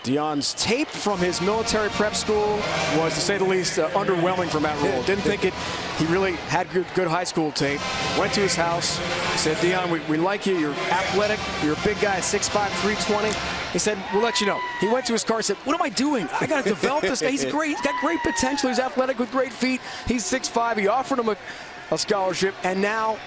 Dion's tape from his military prep school was, to say the least, underwhelming for Matt Rule. Didn't think he really had good high school tape. Went to his house, said, Dion, we like you. You're athletic. You're a big guy, 6'5", 320. He said, we'll let you know. He went to his car and said, what am I doing? I got to develop this guy. He's great. He's got great potential. He's athletic with great feet. He's 6'5". He offered him a scholarship, and now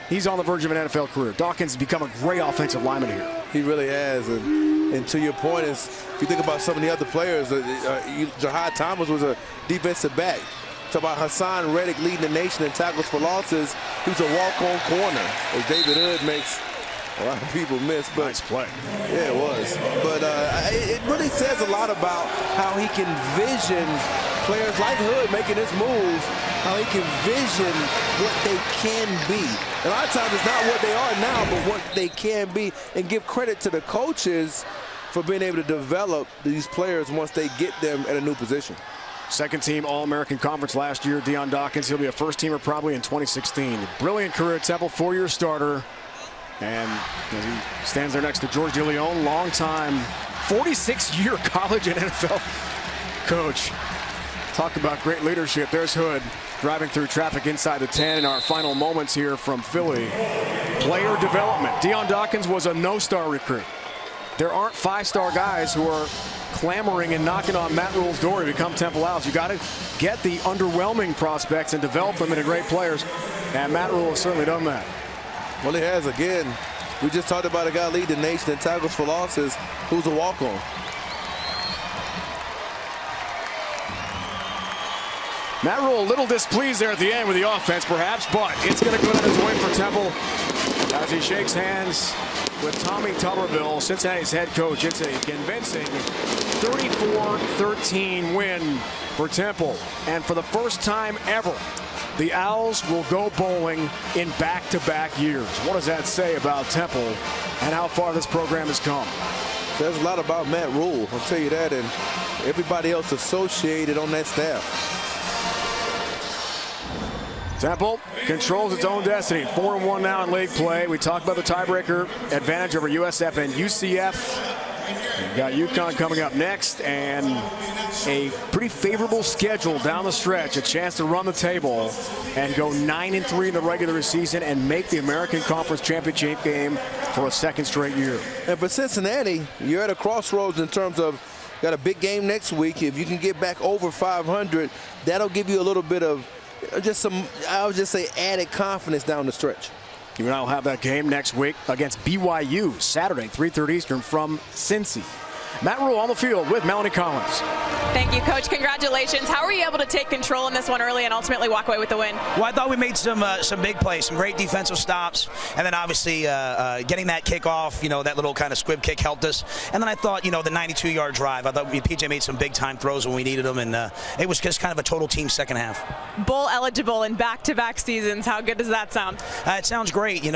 he's on the verge of an NFL career. Dawkins has become a great offensive lineman here. He really has. And to your point, is if you think about some of the other players, Jahad Thomas was a defensive back. Talk about Hassan Reddick leading the nation in tackles for losses. He was a walk-on corner, as David Hood makes a lot of people miss. But nice play. Yeah, it was. But it really says a lot about how he can vision players like Hood making this move, how he can vision what they can be. A lot of times it's not what they are now, but what they can be, and give credit to the coaches for being able to develop these players once they get them at a new position. Second team All-American Conference last year, Dion Dawkins. He'll be a first teamer probably in 2016. Brilliant career at Temple, 4-year starter. And as he stands there next to George DeLeon, long-time 46-year college and NFL coach. Talk about great leadership. There's Hood driving through traffic inside the 10 in our final moments here from Philly. Player development. Dion Dawkins was a no-star recruit. There aren't 5-star guys who are clamoring and knocking on Matt Rule's door to become Temple Owls. You got to get the underwhelming prospects and develop them into great players. And Matt Rule has certainly done that. Well, he has. Again, we just talked about a guy leading the nation in tackles for losses who's a walk-on. Matt Rule a little displeased there at the end with the offense, perhaps, but it's going to go down his way for Temple as he shakes hands with Tommy Tuberville, Cincinnati's head coach. It's a convincing 34-13 win for Temple. And for the first time ever, the Owls will go bowling in back-to-back years. What does that say about Temple and how far this program has come? There's a lot about Matt Rule, I'll tell you that, and everybody else associated on that staff. Temple controls its own destiny. 4-1 now in league play. We talked about the tiebreaker advantage over USF and UCF. We've got UConn coming up next, and a pretty favorable schedule down the stretch. A chance to run the table and go 9-3 in the regular season and make the American Conference Championship game for a second straight year. And for Cincinnati, you're at a crossroads in terms of got a big game next week. If you can get back over 500, that'll give you a little bit of just some, I would just say, added confidence down the stretch. You and I will have that game next week against BYU, Saturday, 3:30 Eastern from Cincy. Matt Rule on the field with Melanie Collins. Thank you, Coach. Congratulations. How were you able to take control in this one early and ultimately walk away with the win? Well, I thought we made some big plays, some great defensive stops, and then obviously getting that kickoff, that little kind of squib kick helped us. And then I thought, the 92-yard drive, I thought PJ made some big-time throws when we needed them, and it was just kind of a total team second half. Bowl eligible in back-to-back seasons. How good does that sound? It sounds great, and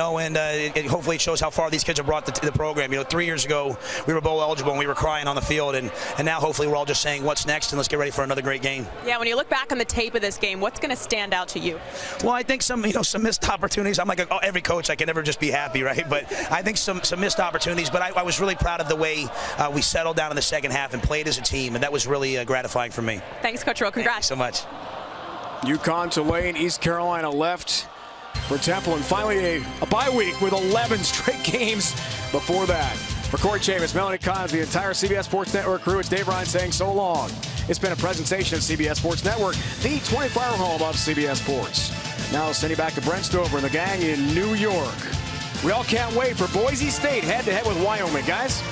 hopefully it shows how far these kids have brought the program. 3 years ago, we were bowl eligible, and we were crying on the field, and now hopefully we're all just saying what's next, and let's get ready for another great game. Yeah, when you look back on the tape of this game, what's going to stand out to you? Well, I think some missed opportunities. I'm like every coach, I can never just be happy, right? But I think some missed opportunities, but I was really proud of the way we settled down in the second half and played as a team, and that was really gratifying for me. Thanks, Coach Rule. Congrats. Thank you so much. UConn, Tulane, East Carolina left for Temple, and finally a bye week with 11 straight games before that. For Corey Chavis, Melanie Collins, the entire CBS Sports Network crew, it's Dave Ryan saying so long. It's been a presentation of CBS Sports Network, the 24-hour home of CBS Sports. Now sending back to Brent Stover and the gang in New York. We all can't wait for Boise State head-to-head with Wyoming, guys.